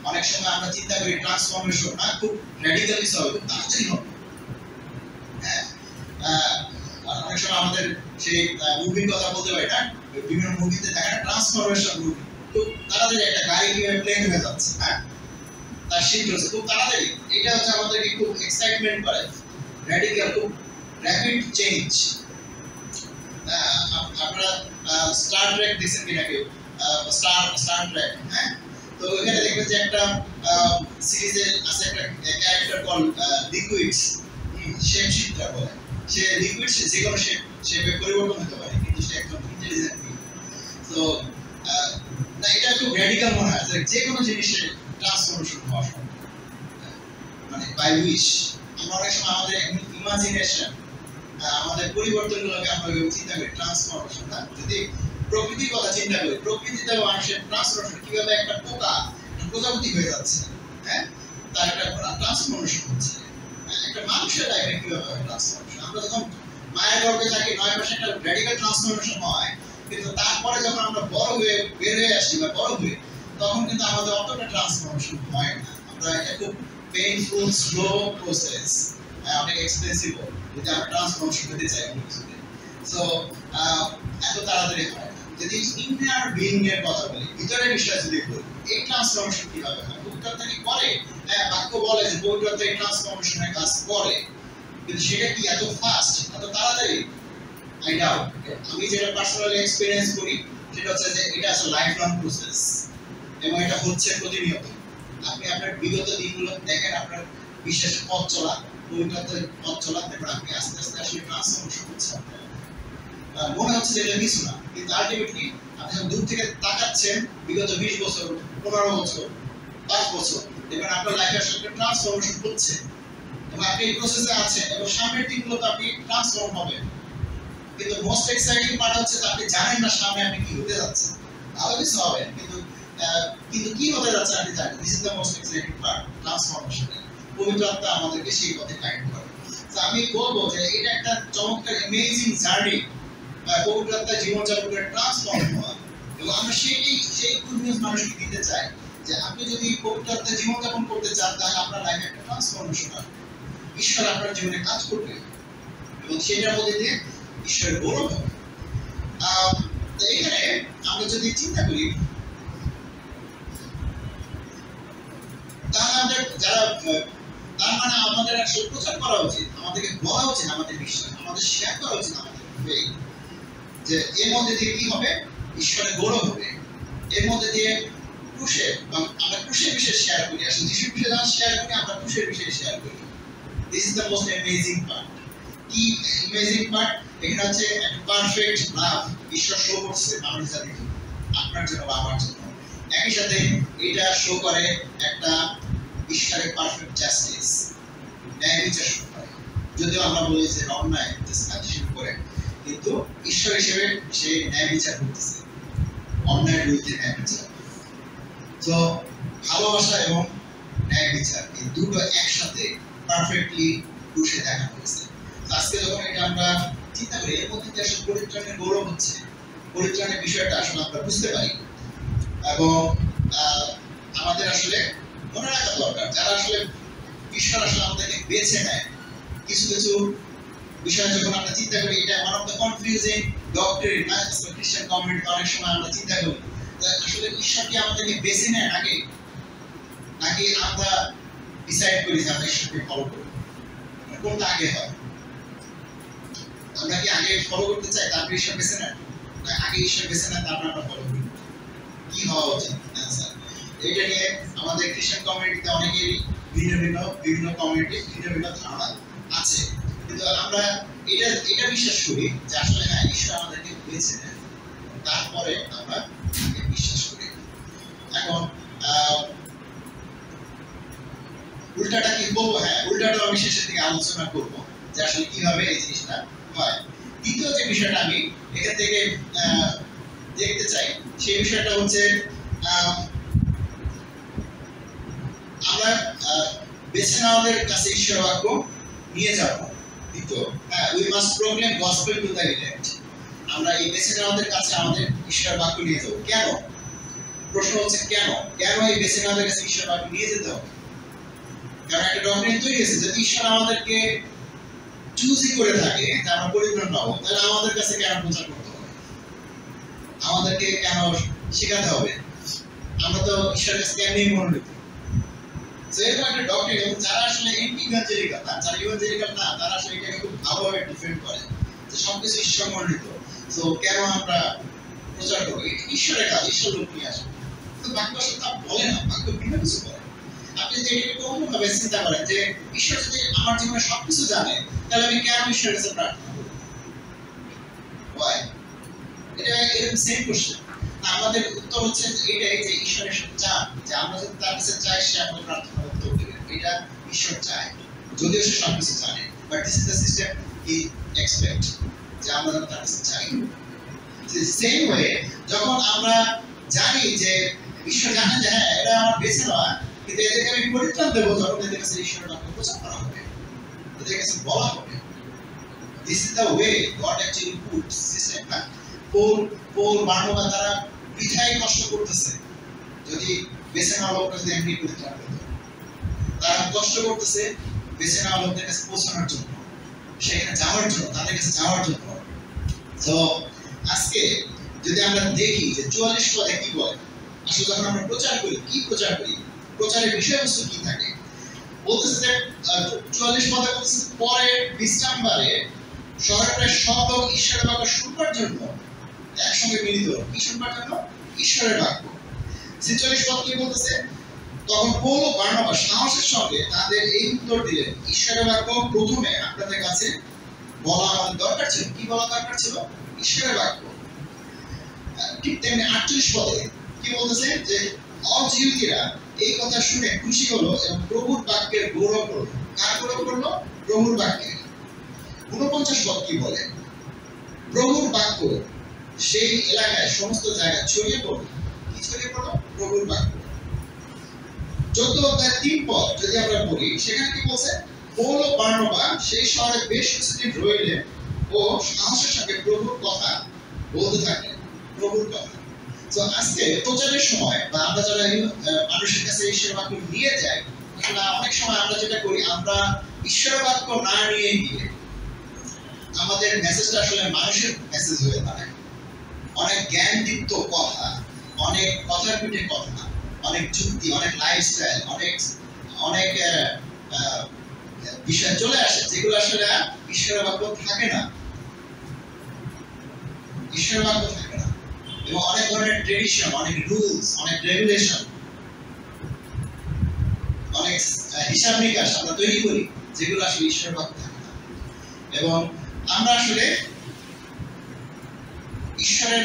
অনেক সময় আমরা চিন্তা করি ট্রান্সফরমেশন না খুব র্যাডিক্যালি হবে, খুব তাড়াতাড়ি হবে। অনেক সময় আমাদের সেই মুভির কথা বলতে পারি না, বিভিন্ন মুভিতে দেখা যায় ট্রান্সফরমেশন মুভি, খুব তাড়াতাড়ি একটা গাড়ি কিভাবে প্লেন হয়ে যাচ্ছে, তার শিফট হচ্ছে খুব তাড়াতাড়ি। এটা হচ্ছে আমাদেরকে খুব এক্সাইটমেন্ট করে, র্যাডিক্যাল, খুব র্যাপিড চেঞ্জ। আপনারা স্টার ট্রেক দেখছেন কিনা কেউ? স্টার ট্রেক, তো ওখানে দেখবেন যে একটা সিরিজে আছে একটা character call liquids, shape shifter বলে। সে লিকুইড, সে যে কোনো শেপে পরিবর্তন হতে পারে, কিন্তু সে একদম ইন্টেলিজেন্ট। তো না, এটা খুব র্যাডিক্যাল মনে হয় যে কোনো জিনিসের ট্রান্সফরমেশন হওয়া সম্ভব, মানে বাই উইশ। আমরা অনেক সময় আমাদের ইমাজিনেশন, আমাদের পরিবর্তনগুলোকে আমরা চিন্তা করি ট্রান্সফরমেশন। যদি প্রকৃতির কথা চিন্তা করি, প্রকৃতিতে মানুষের ট্রান্সফরমেশন, কিভাবে একটা পোকা প্রজাপতি হয়ে যাচ্ছে, তার একটা ট্রান্সফরমেশন হচ্ছে। একটা মানুষের লাইফে কিভাবে ট্রান্সফরমেশন, আমরা যখন মায়ের গর্ভে থাকি 9 মাসে একটা র্যাডিক্যাল ট্রান্সফরমেশন হয়, কিন্তু তারপরে যখন আমরা বড় হয়ে বের হয়ে আসি বা বড় হই, তখন কিন্তু আমাদের অতটা ট্রান্সফরমেশন হয় না। আমরা এটা খুব পেইনফুল, স্লো প্রসেস, অনেক এক্সপেন্সিভ যদি আমরা ট্রান্সফরমেশন হতে চাই অন্য কিছুতে। সো এত তাড়াতাড়ি হয় না। যদি ইনার বিইং এর কথা বলি, ভিতরের বিষয় যদি বলি, এই ট্রান্সফরমেশন কিভাবে হয়? পবিত্রতা কি করে? বাক্য বলে যে পবিত্রতা এই ট্রান্সফরমেশনের কাজ করে, কিন্তু সেটা কি এত ফাস্ট, এত তাড়াতাড়ি? I doubt. আমি যেটা পার্সোনালি এক্সপেরিয়েন্স করি সেটা হচ্ছে যে এটা আসলে লাইফ লং প্রসেস, এবং এটা হচ্ছে প্রতিনিয়ত। আপনি আপনার বিগত দিনগুলো দেখেন, আপনার বিশ্বাসের পথ চলা, পবিত্রতার পথ চলা, তারপর আপনি আস্তে আস্তে আসলে ট্রান্সফরমেশন হচ্ছে। মনে হচ্ছে যে এটা কিছু না, কিন্তু আলটিমেটলি আপনি যখন দূর থেকে তাকাচ্ছেন বিগত 20 বছর, 15 বছর, 5 বছর, দেখবেন আপনার লাইফে আসলে ট্রান্সফরমেশন হচ্ছে, এবং আপনি এই প্রসেসে আছেন, এবং সামনের দিনগুলোতে আপনি ট্রান্সফর্ম হবেন। কিন্তু মোস্ট এক্সাইটিং পার্ট হচ্ছে যে আপনি জানেন না সামনে আপনি কি হতে যাচ্ছেন, ভালো কিছু হবে, কিন্তু কি হতে যাচ্ছে আপনি জানেন। This is the most exciting part, transformation. পবিত্র আত্মা আমাদেরকে সেই পথে গাইড করে। তো আমি বলবো যে এটা একটা চমৎকার অ্যামেজিং জার্নি, পবিত্র আত্মা জীবনযাপন করে ট্রান্সফর্ম হওয়া, এবং আমরা সেই গুড নিউজ মানুষকে দিতে চাই যে আপনি যদি পবিত্র আত্মা জীবনযাপন করতে চান, তাহলে আপনার লাইফে একটা ট্রান্সফরমেশন আসবে, ঈশ্বর আপনার জীবনে কাজ করবে, এবং সেটার মধ্যে দিয়ে ঈশ্বরের গৌরব হবে। এখানে আমরা যদি চিন্তা করি তাহলে আমাদের যারা তার মানে আমাদের আসলে প্রচার করা উচিত, আমাদেরকে বলা উচিত আমাদের বিশ্বাস, আমাদের শেয়ার করা উচিত আমাদের faith, যে এর মধ্যে দিয়ে কি হবে, ঈশ্বরের গৌরব হবে। এর মধ্যে দিয়ে ক্রুশের, আমরা ক্রুশের বিষয়ে শেয়ার করি, আসলে যিশুর বিষয়ে যখন শেয়ার করি আমরা ক্রুশের বিষয়ে শেয়ার করি। This is the most amazing part. কি অ্যামেজিং পার্ট? এখানে হচ্ছে একটা পারফেক্ট লাভ ঈশ্বর শো করছে মানুষ জাতিকে, আপনার জন্য বা আমার জন্য। একই সাথে এটা শো করে একটা ঈশ্বরের পারফেক্ট জাস্টিস, ন্যায় বিচার শো করে। যদিও আমরা বলি যে অন্যায় শুরু করে, কিন্তু ঈশ্বর হিসেবে সে ন্যায় বিচার করতেছে, অন্যায়ের বিরুদ্ধে ন্যায় বিচার। তো ভালোবাসা এবং ন্যায় বিচার এই দুটো একসাথে পারফেক্টলি ক্রুশে দেখানো হয়েছে। আজকে যখন এটা আমরা চিন্তা করি, এর মধ্যে যে আসলে পরিত্রাণের গৌরব হচ্ছে, পরিত্রাণের বিষয়টা আসলে আমরা বুঝতে পারি এবং আমাদের আসলে মনে রাখা দরকার, যারা আসলে ঈশ্বর আসলে আমাদেরকে বেছে নেয়। কিছু কিছু বিষয় যখন আমরা চিন্তা করি, এটা ওয়ান অফ দ্য কনফিউজিং ডক্টরিন, না খ্রিস্টান কমিউনিটি অনেক সময় আমরা চিন্তা করি আসলে ঈশ্বর কি আমাদেরকে বেছে নেয় আগে, নাকি আমরা ডিসাইড করি যে আমরা ঈশ্বরকে ফলো করব? কোনটা আগে হয়? আমরা কি আগে ফলো করতে চাই তারপর ঈশ্বর বেছে নেন, না আগে ঈশ্বর বেছে নেন তারপর আমরা ফলো করি? কি হওয়া উচিত অ্যান্সার? এটা নিয়ে আমাদের খ্রিস্টান কমিউনিটিতে অনেকেরই বিভিন্ন কমিউনিটি ভিন্ন ধারণা আছে, কিন্তু আমরা এটা বিশ্বাস করি যে আসলে হ্যাঁ ঈশ্বর আমাদেরকে বেছে নেন, তারপরে আমরা বিশ্বাস করি। এখন উল্টাটা কি বলবো? হ্যাঁ, উল্টাটা আমি শেষের দিকে আলোচনা করব যে আসলে কিভাবে এই জিনিসটা হয়। দ্বিতীয় যে বিষয়টা আমি এখান থেকে দেখতে চাই, সেই বিষয়টা হচ্ছে আমরা বেছে নেওয়াদের কাছে ঈশ্বর বাক্য নিয়ে যাব। দ্বিতীয়, we must proclaim gospel to the elect. আমরা এই বেছে নেওয়াদের কাছে আমাদের ঈশ্বর বাক্য নিয়ে যাব। কেন? প্রশ্ন হচ্ছে কেন এই বেছে নেওয়াদের কাছে ঈশ্বর বাক্য নিয়ে যেতে হবে? কারণ একটা ডক্টরিন তৈরি হয়েছে, যদি ঈশ্বর আমাদেরকে চুজই করে থাকে যে আমরা পরিত্রাণ পাবো, তাহলে আমাদের কাছে কেন প্রচার করতে হবে, আমাদেরকে কেন শেখাতে হবে? আমরা তো ঈশ্বরের কাছে এমনি মনোনীত। এরকম একটা ডক্টরিন, এবং যারা আসলে এন্টি ইভাঞ্জেলিক্যাল না, যারা ইভাঞ্জেলিক্যাল না, তারা আসলে এটাকে খুব ভালোভাবে ডিফেন্ড করে যে সবকিছু ঈশ্বর মনোনীত, তো কেন আমরা প্রচার করবো? ঈশ্বরের কাজ, ঈশ্বর লোক নিয়ে আসবে। তো বাক্য আসলে তা বলে না, বাক্য ভিন্ন কিছু বলে। আপনি যদি এটাকে অন্যভাবে চিন্তা করেন যে ঈশ্বর যদি আমার জীবনে সবকিছু জানে, তাহলে আমি কেন ঈশ্বরের কাছে প্রার্থনা করব? Why? এটা এরকম সেম কোশ্চেন। আমাদের উত্তর হচ্ছে এটাই যে ঈশ্বরের চান যে আমরা যদি তার কাছে চাই সে আমাদের প্রার্থনার উত্তর দেবে। এটা ঈশ্বর চায়, যদিও সে সবকিছু জানে, but this is the system he expect, যে আমরা যেন তার কাছে চাই। সেম ওয়ে যখন আমরা জানি যে ঈশ্বর জানে যে হ্যাঁ এটা আমার বেছে নেওয়া, কিন্তু এদেরকে আমি পরিত্রাণ দেবো, যখন এদের কাছে ঈশ্বরের বাক্য প্রচার করা হবে, এদের কাছে বলা হবে। This is the way god actually puts system. না পৌল বার্নাবা তারা বৃথাই কষ্ট করতেছে, যদি বেছে নেওয়া লোকটা যদি এমনি পরিত্রাণ পেত, তারা কষ্ট করতেছে বেছে নেওয়া লোকদের কাছে পৌঁছানোর জন্য, সেখানে যাওয়ার জন্য, তাদের কাছে যাওয়ার জন্য। তো আজকে যদি আমরা দেখি যে 44 পদে কি বলে, আসলে যখন আমরা প্রচার করি, কি প্রচার করি, প্রচারের বিষয়বস্তু কি থাকে? বলতেছে যে 44 পদে বলতেছে পরে বিশ্রামবারে শহরের প্রায় সব লোক ঈশ্বরের বাক্য শুনবার জন্য একসঙ্গে মিলিত হলো। কি শুনবার জন্য? ঈশ্বরের বাক্য। 46 পদ কি বলতেছে? তখন পৌল ও বার্নাবা সাহসের সঙ্গে তাদের এই উত্তর দিলেন, ঈশ্বরের বাক্য প্রথমে আপনাদের কাছে বলা আমাদের দরকার ছিল। কি বলা দরকার ছিল? ঈশ্বরের বাক্য। ঠিক তেমনি 48 পদে কি বলতেছে? যে অজিহুদীরা এই কথা শুনে খুশি হলো এবং প্রভুর বাক্যের গৌরব করলো। কার গৌরব করলো? প্রভুর বাক্যের। 49 পদ কি বলে? প্রভুর বাক্য সেই এলাকায় সমস্ত জায়গায় ছড়িয়ে পড়লো। কি ছড়িয়ে পড়লো? প্রভুর বাক্য। 14 অধ্যায় 3 পদ যদি আমরা পড়ি, সেখানে কি বলছে? পৌল ও বার্নাবা সেই শহরে বেশ কিছুদিন রইলেন ও সাহসের সঙ্গে প্রভুর কথা বলতে থাকলেন। প্রভুর কথা। তো আজকে প্রচারের সময় বা আমরা যারা মানুষের কাছে ঈশ্বরের বাক্য নিয়ে যাই, আসলে অনেক সময় আমরা যেটা করি, আমরা ঈশ্বরের বাক্য না নিয়ে গিয়ে আমাদের মেসেজটা আসলে মানুষের মেসেজ হয়ে দাঁড়ায়। অনেক জ্ঞানদীপ্ত কথা, অনেক কথার পিঠে কথা, অনেক যুক্তি, অনেক লাইফস্টাইল, অনেক অনেক বিষয় চলে আসে যেগুলো আসলে ঈশ্বরের বাক্য থাকে না, ঈশ্বরের বাক্য থাকে না। এবং অনেক ধরনের ট্রেডিশন, অনেক রুলস, অনেক রেগুলেশন, অনেক হিসাব নিকাশ আমরা তৈরি করি যেগুলো আসলে ঈশ্বরের বাক্য থাকে না। এবং আমরা আসলে ঈশ্বরের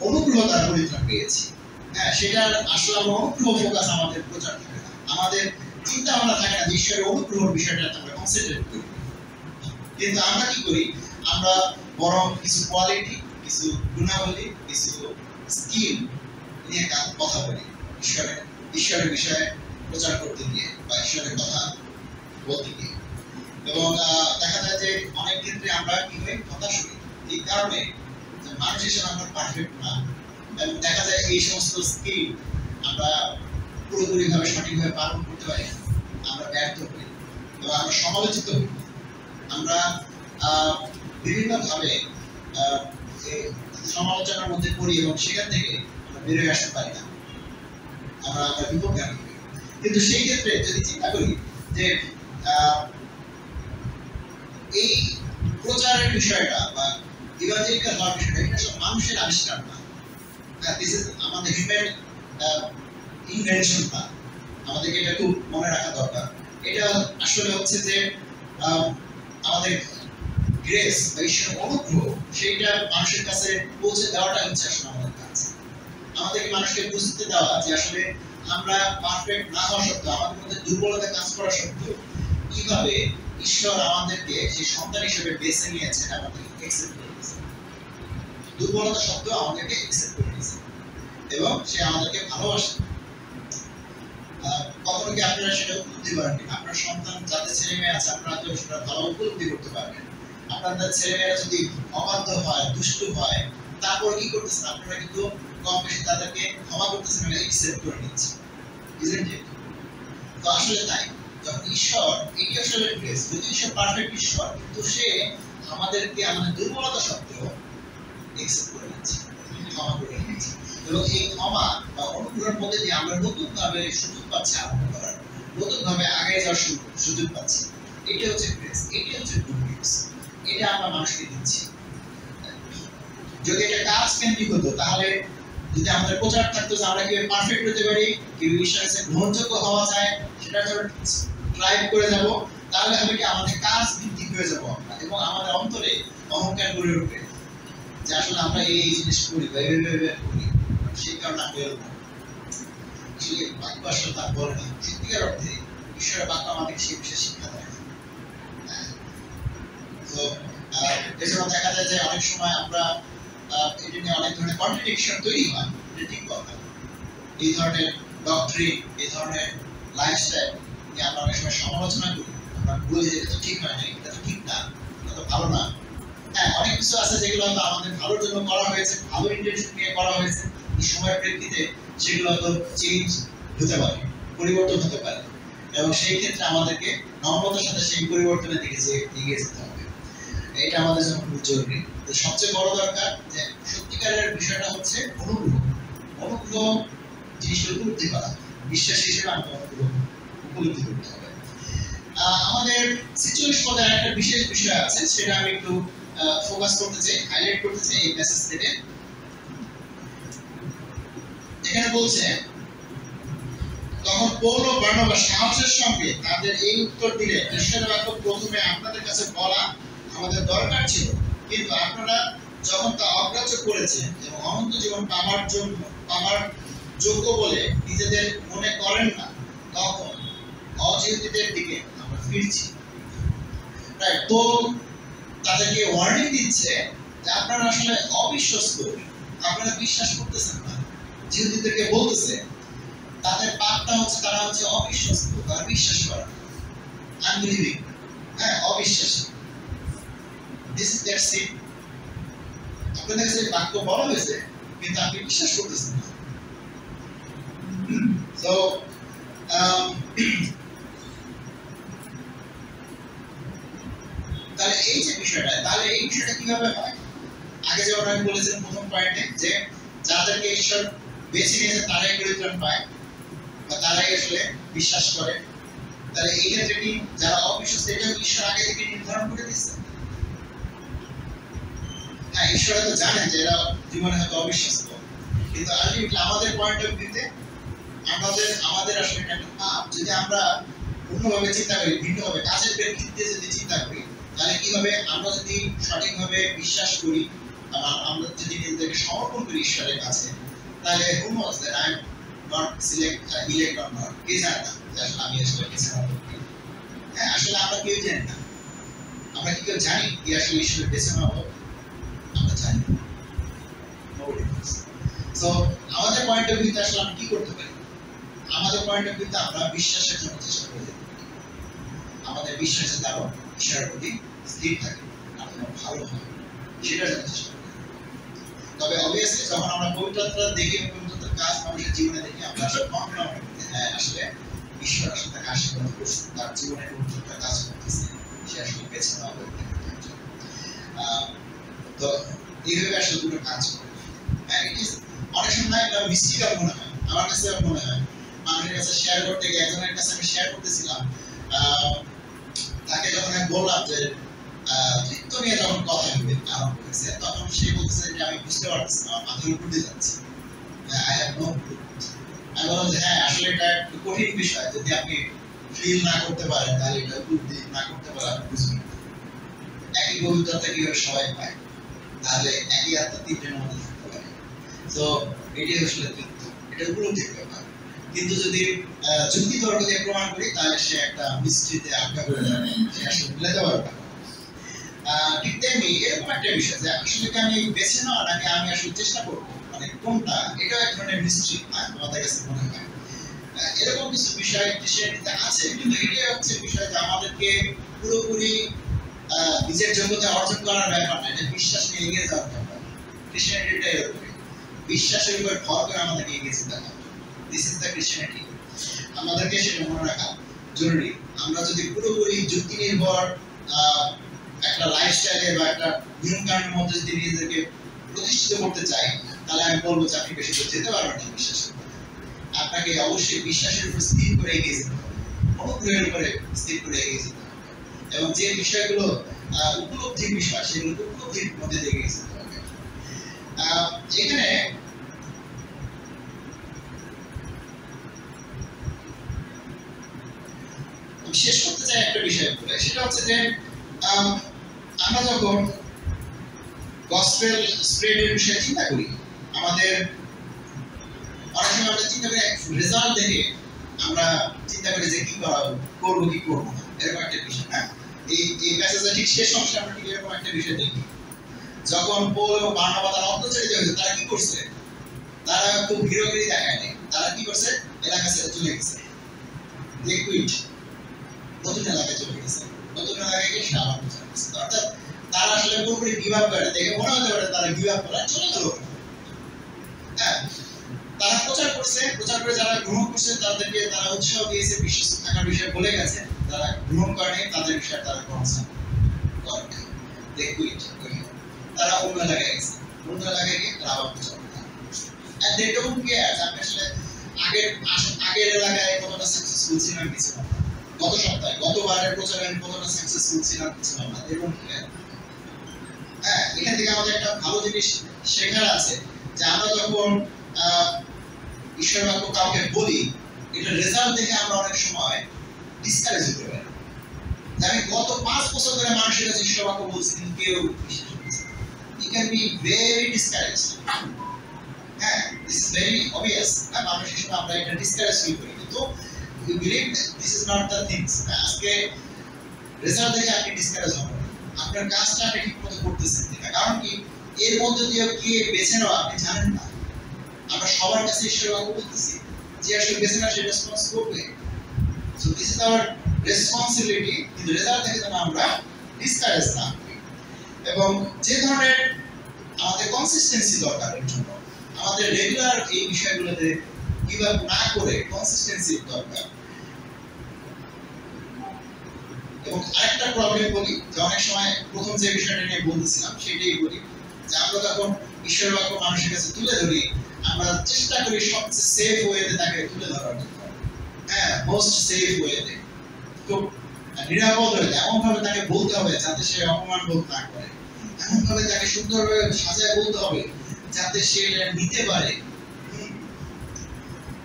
অনুগ্রহ দ্বারা পরিত্রাণ পেয়েছি। হ্যাঁ, সেটা আসলে আমরা অনুগ্রহ ফোকাস আমাদের প্রচার থাকে না, আমাদের চিন্তা ভাবনা থাকে না যে ঈশ্বরের অনুগ্রহের বিষয়টা আমরা কনসেন্ট্রেট করি। কিন্তু আমরা কি করি, আমরা বরং কিছু কোয়ালিটি, কিছু গুণাবলী, কিছু স্কিল নিয়ে কথা বলি ঈশ্বরের বিষয়ে প্রচার করতে গিয়ে বা ঈশ্বরের কথা বলতে গিয়ে। এবং দেখা যায় যে অনেক ক্ষেত্রে আমরা কি হই, হতাশ হই এই কারণে যে মানুষ হিসেবে আমরা পারফেক্ট না, এবং দেখা যায় এই সমস্ত স্কিল আমরা পুরোপুরিভাবে সঠিকভাবে পালন করতে পারি না, আমরা ব্যর্থ হই এবং আমরা সমালোচিত হই। আমরা বিভিন্নভাবে সমালোচনার মধ্যে পড়ি এবং সেখান থেকে আমরা বেরিয়ে আসতে পারি না, আমরা বিপদগামী হই। কিন্তু সেই ক্ষেত্রে যদি চিন্তা করি যে এই প্রচারের বিষয়টা বা ইভাঞ্জেলিক্যাল হওয়ার বিষয়টা, এটা সব মানুষের আবিষ্কার না, দিস ইজ আমাদের হিউম্যান ইনভেনশন না। আমাদেরকে এটা খুব মনে রাখা দরকার। এটা আসলে হচ্ছে যে আমাদের গ্রেস বা ঈশ্বরের অনুগ্রহ, সেইটা মানুষের কাছে পৌঁছে দেওয়াটা হচ্ছে আসলে আমাদের কাজ। আমাদেরকে মানুষকে বুঝতে দেওয়া যে আসলে আমরা পারফেক্ট না হওয়া সত্ত্বেও, আমাদের মধ্যে দুর্বলতা কাজ করা সত্ত্বেও কিভাবে ঈশ্বর আমাদেরকে সেই সন্তান হিসেবে বেছে নিয়েছেন, আমাদেরকে অ্যাকসেপ্ট করে নিয়েছেন। দুর্বলতা সত্ত্বেও আমাদেরকে অ্যাকসেপ্ট করে নিয়েছেন এবং সে আমাদেরকে ভালোবাসে। কখনো কি আপনারা সেটা উপলব্ধি করেন কিনা? আপনার সন্তান, যাদের ছেলে মেয়ে আছে, আপনারা তো সেটা ভালো উপলব্ধি করতে পারবেন। আপনাদের ছেলে মেয়েরা যদি অবাধ্য হয়, দুষ্টু হয়, তারপর কি করতেছেন? আপনারা কিন্তু কম বেশি তাদেরকে ক্ষমা করতেছেন, অ্যাকসেপ্ট করে নিচ্ছেন, ইজন্ট ইট? তো আসলে তাই, যখন ঈশ্বর, এটি আসলে গ্রেস, যদি ঈশ্বর পারফেক্ট ঈশ্বর, কিন্তু সে আমাদেরকে আমাদের দুর্বলতা সত্ত্বেও অ্যাকসেপ্ট করে নিচ্ছে, ক্ষমা করে নিচ্ছে। এবং এই ক্ষমা বা অনুগ্রহের মধ্যে দিয়ে আমরা নতুনভাবে সুযোগ পাচ্ছি আরম্ভ করার, নতুনভাবে আগে যাওয়ার সুযোগ পাচ্ছি। এটা হচ্ছে গ্রেস, এটা হচ্ছে গুড নিউজ, এটা আমরা মানুষকে দিচ্ছি। যদি এটা কাজ কেন্দ্রিক হতো, তাহলে যদি আমাদের প্রচার থাকতো যে আমরা কিভাবে পারফেক্ট হতে পারি, কিভাবে ঈশ্বরের কাছে গ্রহণযোগ্য হওয়া যায়, সেটা যখন ট্রাই করে যাব, তাহলে হবে কি আমাদের কাজ ভিত্তিক হয়ে যাবো আমরা, এবং আমাদের অন্তরে অহংকার গড়ে উঠবে যে আসলে আমরা এই জিনিস করি বা এইভাবে করি, সেই কারণে আমরা এরকম। আসলে বাক্য আসলে তা বলে না। সত্যিকার অর্থে ঈশ্বরের বাক্য আমাদেরকে সেই বিষয়ে শিক্ষা দেয় না। তো এছাড়াও দেখা যায় যে অনেক সময় আমরা এটা নিয়ে অনেক ধরনের কন্ট্রাডিকশন তৈরি হয়, এটা ঠিক কথা। এই ধরনের ডক্ট্রিন, এই ধরনের লাইফস্টাইল নিয়ে আমরা অনেক সময় সমালোচনা করি, আমরা বলি যে এটা তো ঠিক হয় না, এটা তো ঠিক না, এটা তো ভালো না। হ্যাঁ, অনেক কিছু আছে যেগুলো হয়তো আমাদের ভালোর জন্য করা হয়েছে, ভালো ইন্টেনশন নিয়ে করা হয়েছে, এই সময়ের প্রেক্ষিতে সেগুলো হয়তো চেঞ্জ হতে পারে, পরিবর্তন হতে পারে, এবং সেই ক্ষেত্রে আমাদেরকে নম্রতার সাথে সেই পরিবর্তনের দিকে এগিয়ে যেতে হবে। এটা আমাদের জন্য খুব জরুরি। তো সবচেয়ে বড় দরকার যে সত্যিকারের বিষয়টা হচ্ছে অনুগ্রহ জিনিসটা উপলব্ধি করা, বিশ্বাস হিসেবে আমাদের অনুগ্রহ উপলব্ধি করতে হবে। আমাদের 46 পদে একটা বিশেষ বিষয় আছে, সেটা আমি একটু ফোকাস করতে চাই, হাইলাইট করতে চাই এই মেসেজ থেকে। এখানে বলছে, তখন পৌল ও বারনাবাস সাহসের সঙ্গে তাদের এই উত্তর দিলে, ঈশ্বরের বাক্য প্রথমে আপনাদের কাছে বলা আমাদের দরকার ছিল, কিন্তু আপনারা যখন তা অগ্রাহ্য করেছেন এবং অনন্ত জীবন পাবার যোগ্য বলে নিজেদের মনে করেন না, তখন অজিহুদীদের দিকে আমরা ফিরছি। তো তাদেরকে ওয়ার্নিং দিচ্ছে যে আপনারা আসলে অবিশ্বস্ত, আপনারা বিশ্বাস করতেছেন না। জিহুদীদেরকে বলতেছে তাদের পাপটা হচ্ছে তারা হচ্ছে অবিশ্বস্ত, তারা বিশ্বাস করে না, আনবিলিভিং, হ্যাঁ, অবিশ্বাসী। This is that sin. আপনাদের কাছে বাক্য বলা হয়েছে, কিন্তু আপনি বিশ্বাস করতেছেন না। তো তাহলে এই যে বিষয়টা, তাহলে এই বিষয়টা কিভাবে হয়? আগে যেমন আমি বলেছিলাম প্রথম পয়েন্টে যে যাদেরকে ঈশ্বর বেছে নিয়েছে তারাই পরিত্রাণ পায়, বা তারাই আসলে বিশ্বাস করে, তাহলে এই ক্ষেত্রে কি যারা অবিশ্বাস এটা ঈশ্বর আগে থেকে নির্ধারণ করে দিয়েছে? হ্যাঁ, ঈশ্বর তো জানেন যে এরা জীবনে হয়তো অবিশ্বাস্য, কিন্তু আলটিমেটলি আমাদের পয়েন্ট অফ ভিউতে আমাদের আসলে একটা পাপ। যদি আমরা অন্যভাবে চিন্তা করি, ভিন্নভাবে কাজের প্রেক্ষিতে যদি চিন্তা করি, তাহলে কি হবে? আমরা যদি সঠিকভাবে বিশ্বাস করি, আমরা যদি নিজেদেরকে সমর্পণ করি ঈশ্বরের কাছে, তাহলে who knows that I am not elect or not, কে জানে না যে আসলে আমি আসলে বেছে নেব। হ্যাঁ, আসলে আমরা কেউ জানি না। আমরা কি কেউ জানি যে আসলে ঈশ্বর বেছে নেব? আমরা জানি না। Nobody knows. So আমাদের পয়েন্ট অফ ভিউতে আসলে আমরা কি করতে পারি? আমাদের পয়েন্ট অফ ভিউতে আমরা বিশ্বাসের জন্য চেষ্টা করে যেতে পারি। আমাদের বিশ্বাস যেন ঈশ্বরের প্রতি স্থির থাকে, আমরা ভালো হয় সেটার জন্য চেষ্টা করি। তবে অবভিয়াসলি যখন আমরা পবিত্রতা দেখি, পবিত্রতার কাজ মানুষের জীবনে দেখি, আমরা আসলে কনফার্ম করতে হ্যাঁ আসলে ঈশ্বর আসলে তাকে আশীর্বাদ করছে, তার জীবনে পবিত্রতার কাজ করতেছে, সে আসলে বেছে নেওয়া করতে পারছে। তো এইভাবে আসলে দুটো কাজ করে। অনেক সময় এটা মিস্টিকাল মনে হয়, আমার কাছে মনে হয় মানুষের কাছে শেয়ার করতে গিয়ে একজনের কাছে আমি শেয়ার করতেছিলাম, তাকে যখন আমি বললাম যে তৃত্ব নিয়ে যখন কথা বলবে আরম্ভ করেছে, তখন সে বলতেছে যে আমি বুঝতে পারতেছি না, আমার মাথার উপর দিয়ে যাচ্ছে, আই হ্যাভ নো ক্লু। আমি বললাম যে হ্যাঁ আসলে এটা একটু কঠিন বিষয়, যদি আপনি ফিল না করতে পারেন তাহলে এটা বুদ্ধি না করতে পারেন আপনি বুঝবেন। একই পবিত্রতা কিভাবে সবাই পায়, তাহলে একই আত্মা তিনটের মধ্যে থাকতে পারে। তো এটি আসলে তৃত্ব, এটা উপলব্ধির ব্যাপার। কিন্তু যদি যুক্তি তর্ক দিয়ে প্রমাণ করি, তাহলে সে একটা মিস্ট্রিতে আটকা পড়ে যাবে, সে আসলে মিলাতে পারবে না। ঠিক তেমনি এরকম একটা বিষয় যে আসলে কি আমি বেছে নেওয়া নাকি আমি আসলে চেষ্টা করবো, মানে কোনটা, এটা এক ধরনের মিস্ট্রি আমাদের কাছে মনে হয়। এরকম কিছু বিষয় ক্রিশ্চিয়ানিটিতে আছে, কিন্তু এটাই হচ্ছে বিষয় যে আমাদেরকে পুরোপুরি নিজের যোগ্যতা অর্জন করার ব্যাপার না, এটা বিশ্বাস নিয়ে এগিয়ে যাওয়ার ব্যাপার। ক্রিশ্চিয়ানিটিটা এরকম, বিশ্বাসের উপর ভর করে আমাদেরকে এগিয়ে যেতে হবে। This is the Christianity. আমাদেরকে সেটা মনে রাখা জরুরি। আমরা যদি পুরোপুরি যুক্তি নির্ভর একটা লাইফস্টাইলে বা একটা নিয়ম কানুনের মধ্যে যদি নিজেদেরকে প্রতিষ্ঠিত করতে চাই, তাহলে আমি বলবো যে আপনি বেশি দূর যেতে পারবেন না বিশ্বাসের উপর। আপনাকে অবশ্যই বিশ্বাসের উপর স্থির করে এগিয়ে যেতে হবে, অনুগ্রহের উপরে স্থির করে এগিয়ে যেতে হবে, এবং যে বিষয়গুলো উপলব্ধির বিষয়, সেগুলো উপলব্ধির মধ্যে দিয়ে এগিয়ে যেতে হবে। এখানে শেষ করতে চাই একটা বিষয় বলে, সেটা হচ্ছে যে আমরা যখন গসপেল স্প্রেডের বিষয়ে চিন্তা করি, আমাদের অনেক সময় আমরা চিন্তা করি রেজাল্ট দেখে আমরা চিন্তা করি যে কি করবো কি করবো না, এরকম একটা বিষয়। হ্যাঁ, এই মেসেজের ঠিক শেষ অংশে আমরা ঠিক এরকম একটা বিষয় দেখি। যখন পৌল এবং বার্নাবা তারা অত্যাচারিত হয়েছে, তারা কি করছে? তারা খুব হিরোগিরি দেখায়নি। তারা কি করছে? এলাকা ছেড়ে চলে গেছে, দে কুইট, নতুন এলাকায় চলে গেছে, নতুন এলাকায় গিয়ে সে আবার প্রচার করছে। অর্থাৎ তারা আসলে পুরোপুরি গিভ আপ করে, দেখে মনে হতে পারে তারা গিভ আপ করে চলে গেল। হ্যাঁ, তারা প্রচার করছে, প্রচার করে যারা গ্রহণ করছে তাদেরকে তারা উৎসাহ দিয়েছে, বিশ্বস্ত থাকার বিষয়ে বলে গেছে। যারা গ্রহণ করেনি তাদের বিষয়ে তারা কনসার্ন করে, দে কুইট, তারা অন্য এলাকায় গেছে, অন্য এলাকায় গিয়ে তারা আবার প্রচার করে। And they don't care আপনি আসলে আগের এলাকায় কতটা সাকসেসফুল ছিলেন কি ছিলেন না, গত সপ্তাহে গতবারের প্রচারে কতটা সাকসেসফুল ছিলাম কি ছিলাম না, they don't care। হ্যাঁ, এখান থেকে আমাদের একটা ভালো জিনিস শেখার আছে যে আমরা যখন ঈশ্বর বাক্য কাউকে বলি, এটা রেজাল্ট দেখে আমরা অনেক সময় ডিসকারেজ হতে পারি। আমি গত 5 বছর ধরে মানুষের কাছে ঈশ্বর বাক্য বলছি, কিন্তু কেউ বিশ্বাস করছে না। You can be very discouraged. হ্যাঁ, this is very obvious. মানুষ হিসেবে আমরা এটা ডিসকারেজ ফিল করি, কিন্তু we believe that this is not the things. আজকে রেজাল্ট দেখে আপনি ডিসকারেজ হবেন, আপনার কাজটা আপনি ঠিক মতো করতেছেন না। কারণ কি, এর মধ্যে দিয়ে কে বেছে নেওয়া আপনি জানেন না। আমরা সবার কাছে ঈশ্বর বাক্য বলতেছি, যে আসলে বেছে নেওয়া সে রেসপন্স করবে। So this is our responsibility, কিন্তু রেজাল্ট দেখে যেন আমরা ডিসকারেজ না হই। এবং যে ধরনের আমাদের কনসিস্টেন্সি দরকার এর জন্য, আমাদের রেগুলার এই বিষয়গুলোতে গিভ আপ না করে কনসিস্টেন্সি দরকার। এবং আরেকটা প্রবলেম বলি, যে অনেক সময় প্রথম যে বিষয়টা নিয়ে বলতেছিলাম সেটাই বলি, যে আমরা যখন ঈশ্বর বাক্য মানুষের কাছে তুলে ধরি, আমরা চেষ্টা করি সবচেয়ে সেফ ওয়েতে তাকে তুলে ধরার জন্য। হ্যাঁ মোস্ট সেফ ওয়েতে, খুব নিরাপদ হয়ে যায়। এমনভাবে তাকে বলতে হবে যাতে সে অপমান বোধ না করে, এমনভাবে তাকে সুন্দরভাবে সাজায় বলতে হবে যাতে সে এটা নিতে পারে,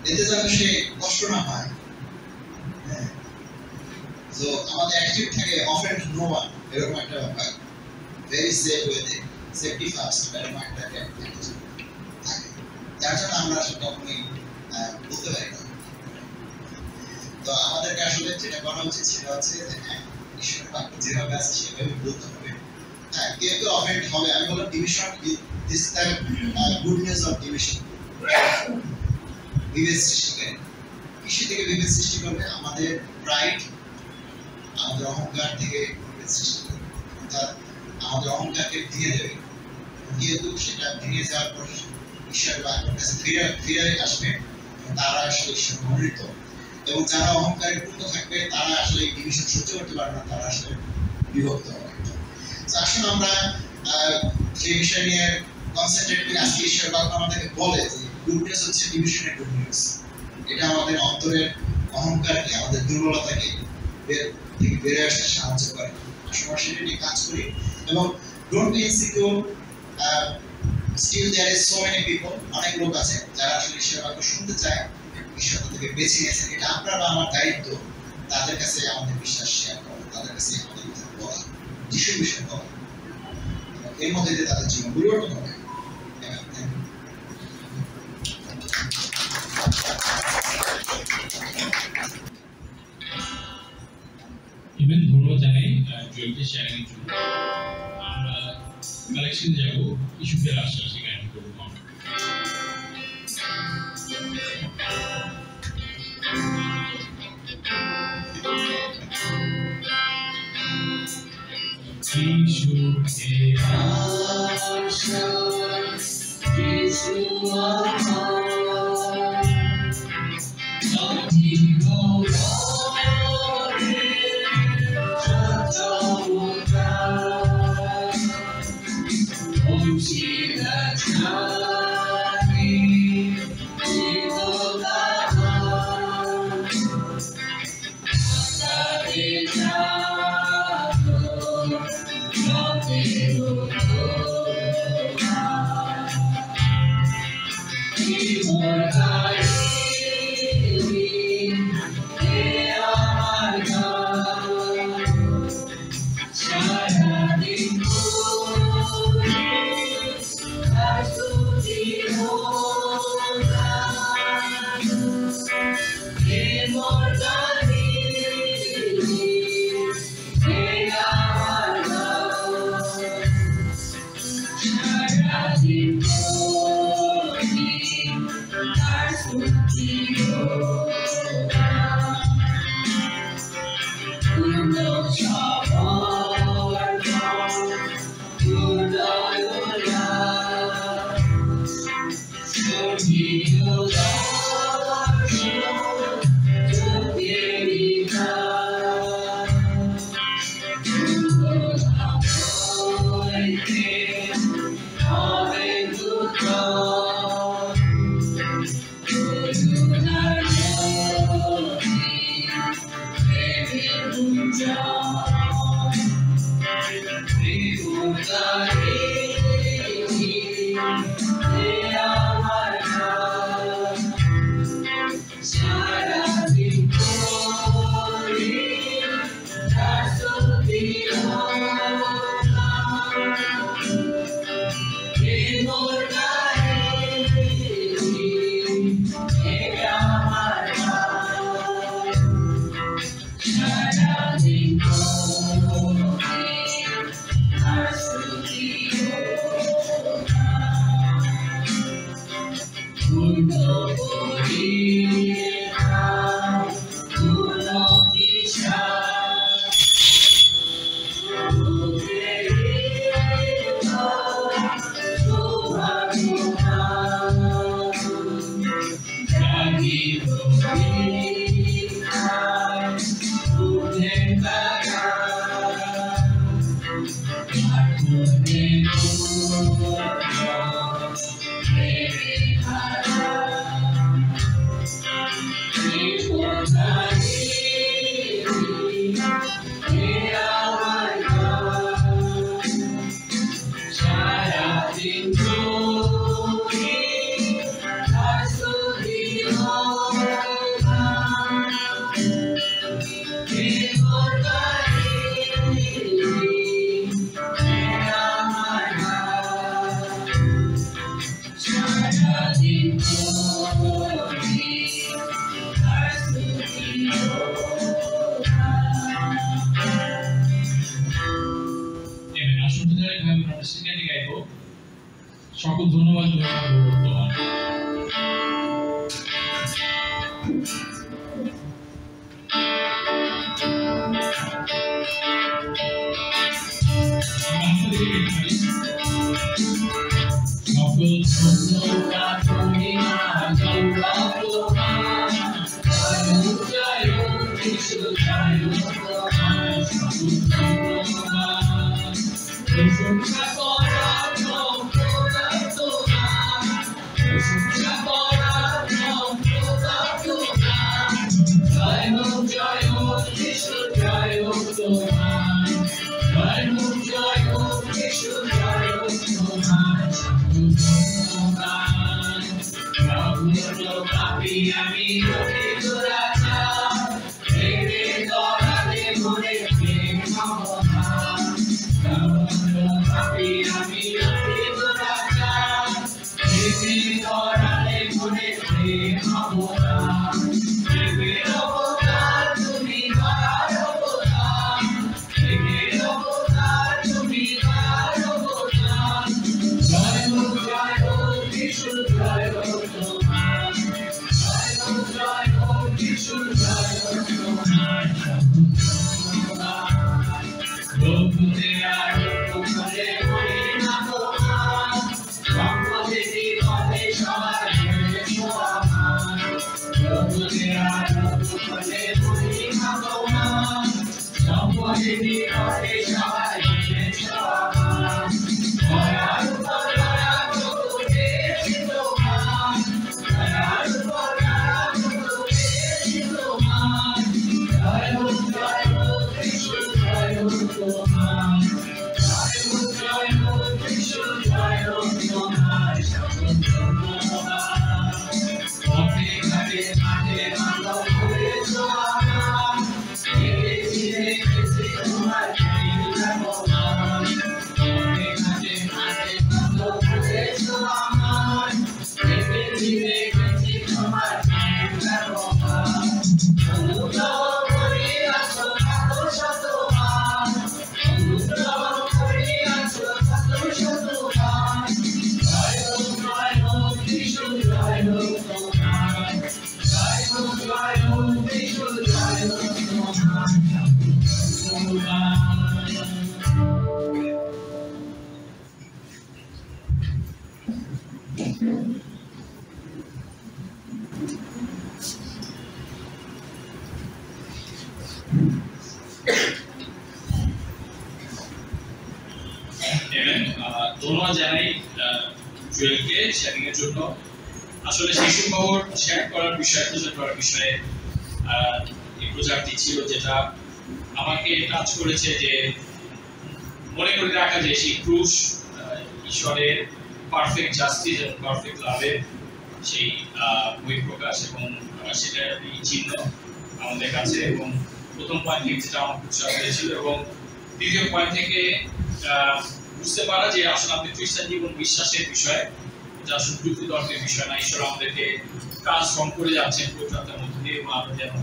এতে যেন সে কষ্ট না পায়। তো আমাদের অ্যাটিটিউড থাকে অফেন্ড নো ওয়ান, এরকম একটা ব্যাপার, ভেরি সেফ ওয়েতে, সেফটি ফার্স্ট, এরকম একটা থাকে, যার জন্য আমরা আসলে কখনোই বলতে পারি না। তো আমাদেরকে আসলে যেটা করা উচিত সেটা হচ্ছে যে হ্যাঁ ঈশ্বরের বাক্য যেভাবে আছে সেভাবে বলতে হবে। হ্যাঁ কেউ কেউ অফেন্ড হবে, আমি বললাম division, this the good news of division, বিভেদ সৃষ্টি করে। কিসে থেকে বিভেদ সৃষ্টি করবে? আমাদের প্রাইড, আমাদের অহংকার থেকে বিভেদ সৃষ্টি করবে, অর্থাৎ আমাদের অহংকারকে ভেঙে দেবে। যেহেতু সেটা ভেঙে যাওয়ার পর ঈশ্বরের বাক্যের কাছে ফিরে আসবে, তারা আসলে ঈশ্বর মনোনীত, এবং যারা অহংকারে পূর্ণ থাকবে তারা আসলে এই ডিভিশন সহ্য করতে পারবে না, তারা আসলে বিভক্ত হবে। আসলে আমরা সেই বিষয় নিয়ে কনসেন্ট্রেট করি। আজকে ঈশ্বর বাক্য আমাদেরকে বলে যে গুড নিউজ হচ্ছে ডিভিশনের গুড নিউজ। এটা আমাদের অন্তরের অহংকারকে, আমাদের দুর্বলতাকে বেড়ে আসতে সাহায্য করে। আমরা সেটা নিয়ে কাজ করি এবং don't be insecure. Still there is so many people, অনেক লোক আছে যারা আসলে ঈশ্বর বাক্য শুনতে চায়, ঈশ্বর তাদেরকে বেছে নিয়েছেন। এটা আপনার বা আমার দায়িত্ব তাদের কাছে আমাদের বিশ্বাস শেয়ার করা, তাদের কাছে আমাদের কথা বলা, যিশুর বিষয়ে বলা, এর মধ্যে দিয়ে তাদের জীবন পরিবর্তন হবে। ইভেন ধন্যবাদ জানাই জুয়েলকে শেয়ারিং এর জন্য। আমরা কালেকশন যাব, ইস্যুদের আশপাশে গাইড করবো। সকল ধন্যবাদ বর্তমান ধন্যবাদ জানাই জুয়েলকে শেয়ারিং এর জন্য। আসলে শিশু খবর শেয়ার করার বিষয়ে প্রচার করার বিষয়ে এই প্রজেক্টটি ছিল, যেটা আমাকে টাচ করেছে, যে মনে করে রাখা যে সেই ক্রুশ ঈশ্বরের পারফেক্ট জাস্টিস এবং পারফেক্ট লাভের সেই বই প্রকাশ, এবং সেটার এই চিহ্ন আমাদের কাছে। এবং প্রথম পয়েন্ট থেকে যেটা আমার উৎসাহ হয়েছিল, এবং দ্বিতীয় পয়েন্ট থেকে বুঝতে পারা যে আসলে আমাদের খ্রিস্টান জীবন বিশ্বাসের বিষয়, যা আসলে যুক্তিতর্কের বিষয় না। ঈশ্বর আমাদেরকে ট্রান্সফর্ম করে যাচ্ছেন পবিত্রতার মধ্যে দিয়ে, এবং আমরা যেন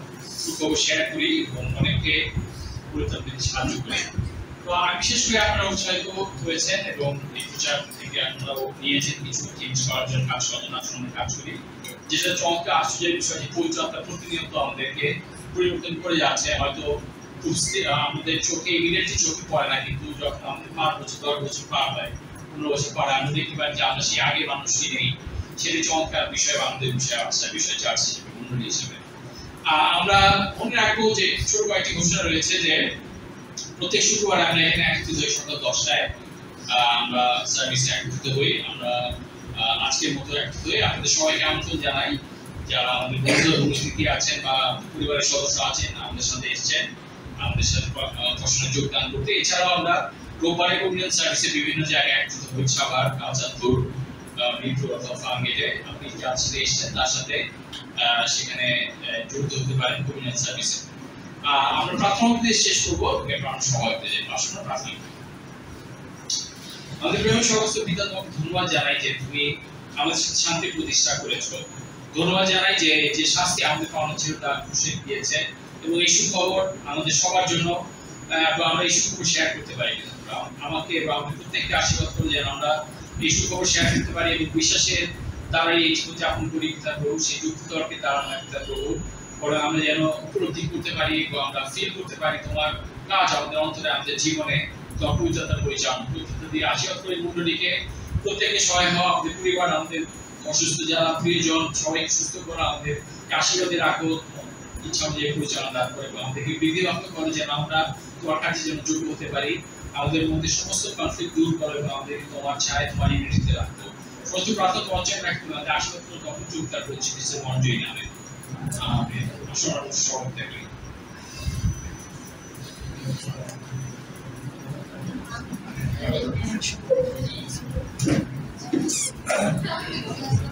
সুখবর শেয়ার করি এবং অনেককে পবিত্রতা দিতে সাহায্য করি। তো আমি বিশেষ করে আপনারা উৎসাহিত হয়েছেন এবং এই প্রচার থেকে আপনারাও নিয়েছেন কিছু জিনিস করার জন্য, কাজ করার জন্য আসলে কাজ করি। যেটা চমৎকার আশ্চর্যের বিষয় যে পবিত্রতা প্রতিনিয়ত আমাদেরকে পরিবর্তন করে যাচ্ছে। হয়তো আমাদের চোখে ইমিডিয়েটলি চোখে পড়ে না, কিন্তু যখন আমাদের 5 বছর 10 বছর পার হয়, 15 বছর পার হয়, আমরা দেখতে পাই যে আমরা সেই আগের মানুষটি নেই। সেটি চমৎকার বিষয় আমাদের বিষয় আসছে, বিষয় চাচ্ছি মন্ডলী হিসেবে। আমরা মনে রাখবো যে ছোট কয়েকটি ঘোষণা রয়েছে, যে প্রত্যেক শুক্রবার আমরা এখানে একত্রিত হই সকাল 10টায়। আমরা সার্ভিসে একত্রিত হই। আমরা আজকের মতো একত্রিত হই। আপনাদের সবাইকে আমন্ত্রণ জানাই যারা আমাদের বন্ধু উপস্থিতি আছেন বা পরিবারের সদস্য আছেন আমাদের সাথে এসেছেন আমাদের সাথে প্রশ্নে যোগদান করতে। এছাড়াও আমরা রোববারে কমিউনিটি সার্ভিসে বিভিন্ন জায়গায় একত্রিত হচ্ছি, আবার কালচারপুর মিরপুর অথবা ফার্মগেটে আপনি যার সাথে এসেছেন তার সাথে সেখানে যুক্ত হতে পারেন কমিউনিটি সার্ভিসে। আমরা প্রাথমিক দিয়ে শেষ করবো, এরপর আমরা সবাই পেয়ে যাই আসলে প্রাথমিক। আমাদের প্রিয় সমস্ত পিতা, তোমাকে ধন্যবাদ জানাই যে তুমি আমাদের সাথে শান্তি প্রতিষ্ঠা করেছো। ধন্যবাদ জানাই যে যে শাস্তি আমাদের পাওনা ছিল তা খুশি দিয়েছে এবং এই সুখবর আমাদের সবার জন্য আমরা এই সুখবর শেয়ার করতে পারি। আমাকে এবং আমাদের প্রত্যেককে আশীর্বাদ করে যেন আমরা এই সুখবর শেয়ার করতে পারি এবং বিশ্বাসের দ্বারা এই জীবনযাপন করি পিতা প্রভু, সেই যুক্তিতর্কের দ্বারা আমরা পিতা প্রভু পরে আমরা যেন উপলব্ধি করতে পারি এবং আমরা ফিল করতে পারি তোমার কাজ আমাদের অন্তরে, আমাদের জীবনে তোমার পবিত্রতা পরিচালনা পবিত্রতা দিয়ে আশীর্বাদ করে মণ্ডলীকে প্রত্যেকে সহায় হওয়া, আমাদের পরিবার, আমাদের অসুস্থ যারা প্রিয়জন সবাই সুস্থ করা, আমাদের আশীর্বাদে রাখো, ইচ্ছা অনুযায়ী পরিচালনা করে আমাদেরকে বৃদ্ধিপ্রাপ্ত করো যেন আমরা তোমার কাছে যেন যোগ্য হতে পারি। আমাদের মধ্যে সমস্ত কনফ্লিক্ট দূর করো এবং আমাদেরকে তোমার ছায় তোমার ইউনিটিতে রাখো। প্রতি প্রার্থনা তোমার চাই রাখতে আমাদের আশীর্বাদ করে তখন যোগদান করছি বিশ্বের মঞ্জুরি নামে। সব থেকে Thank you.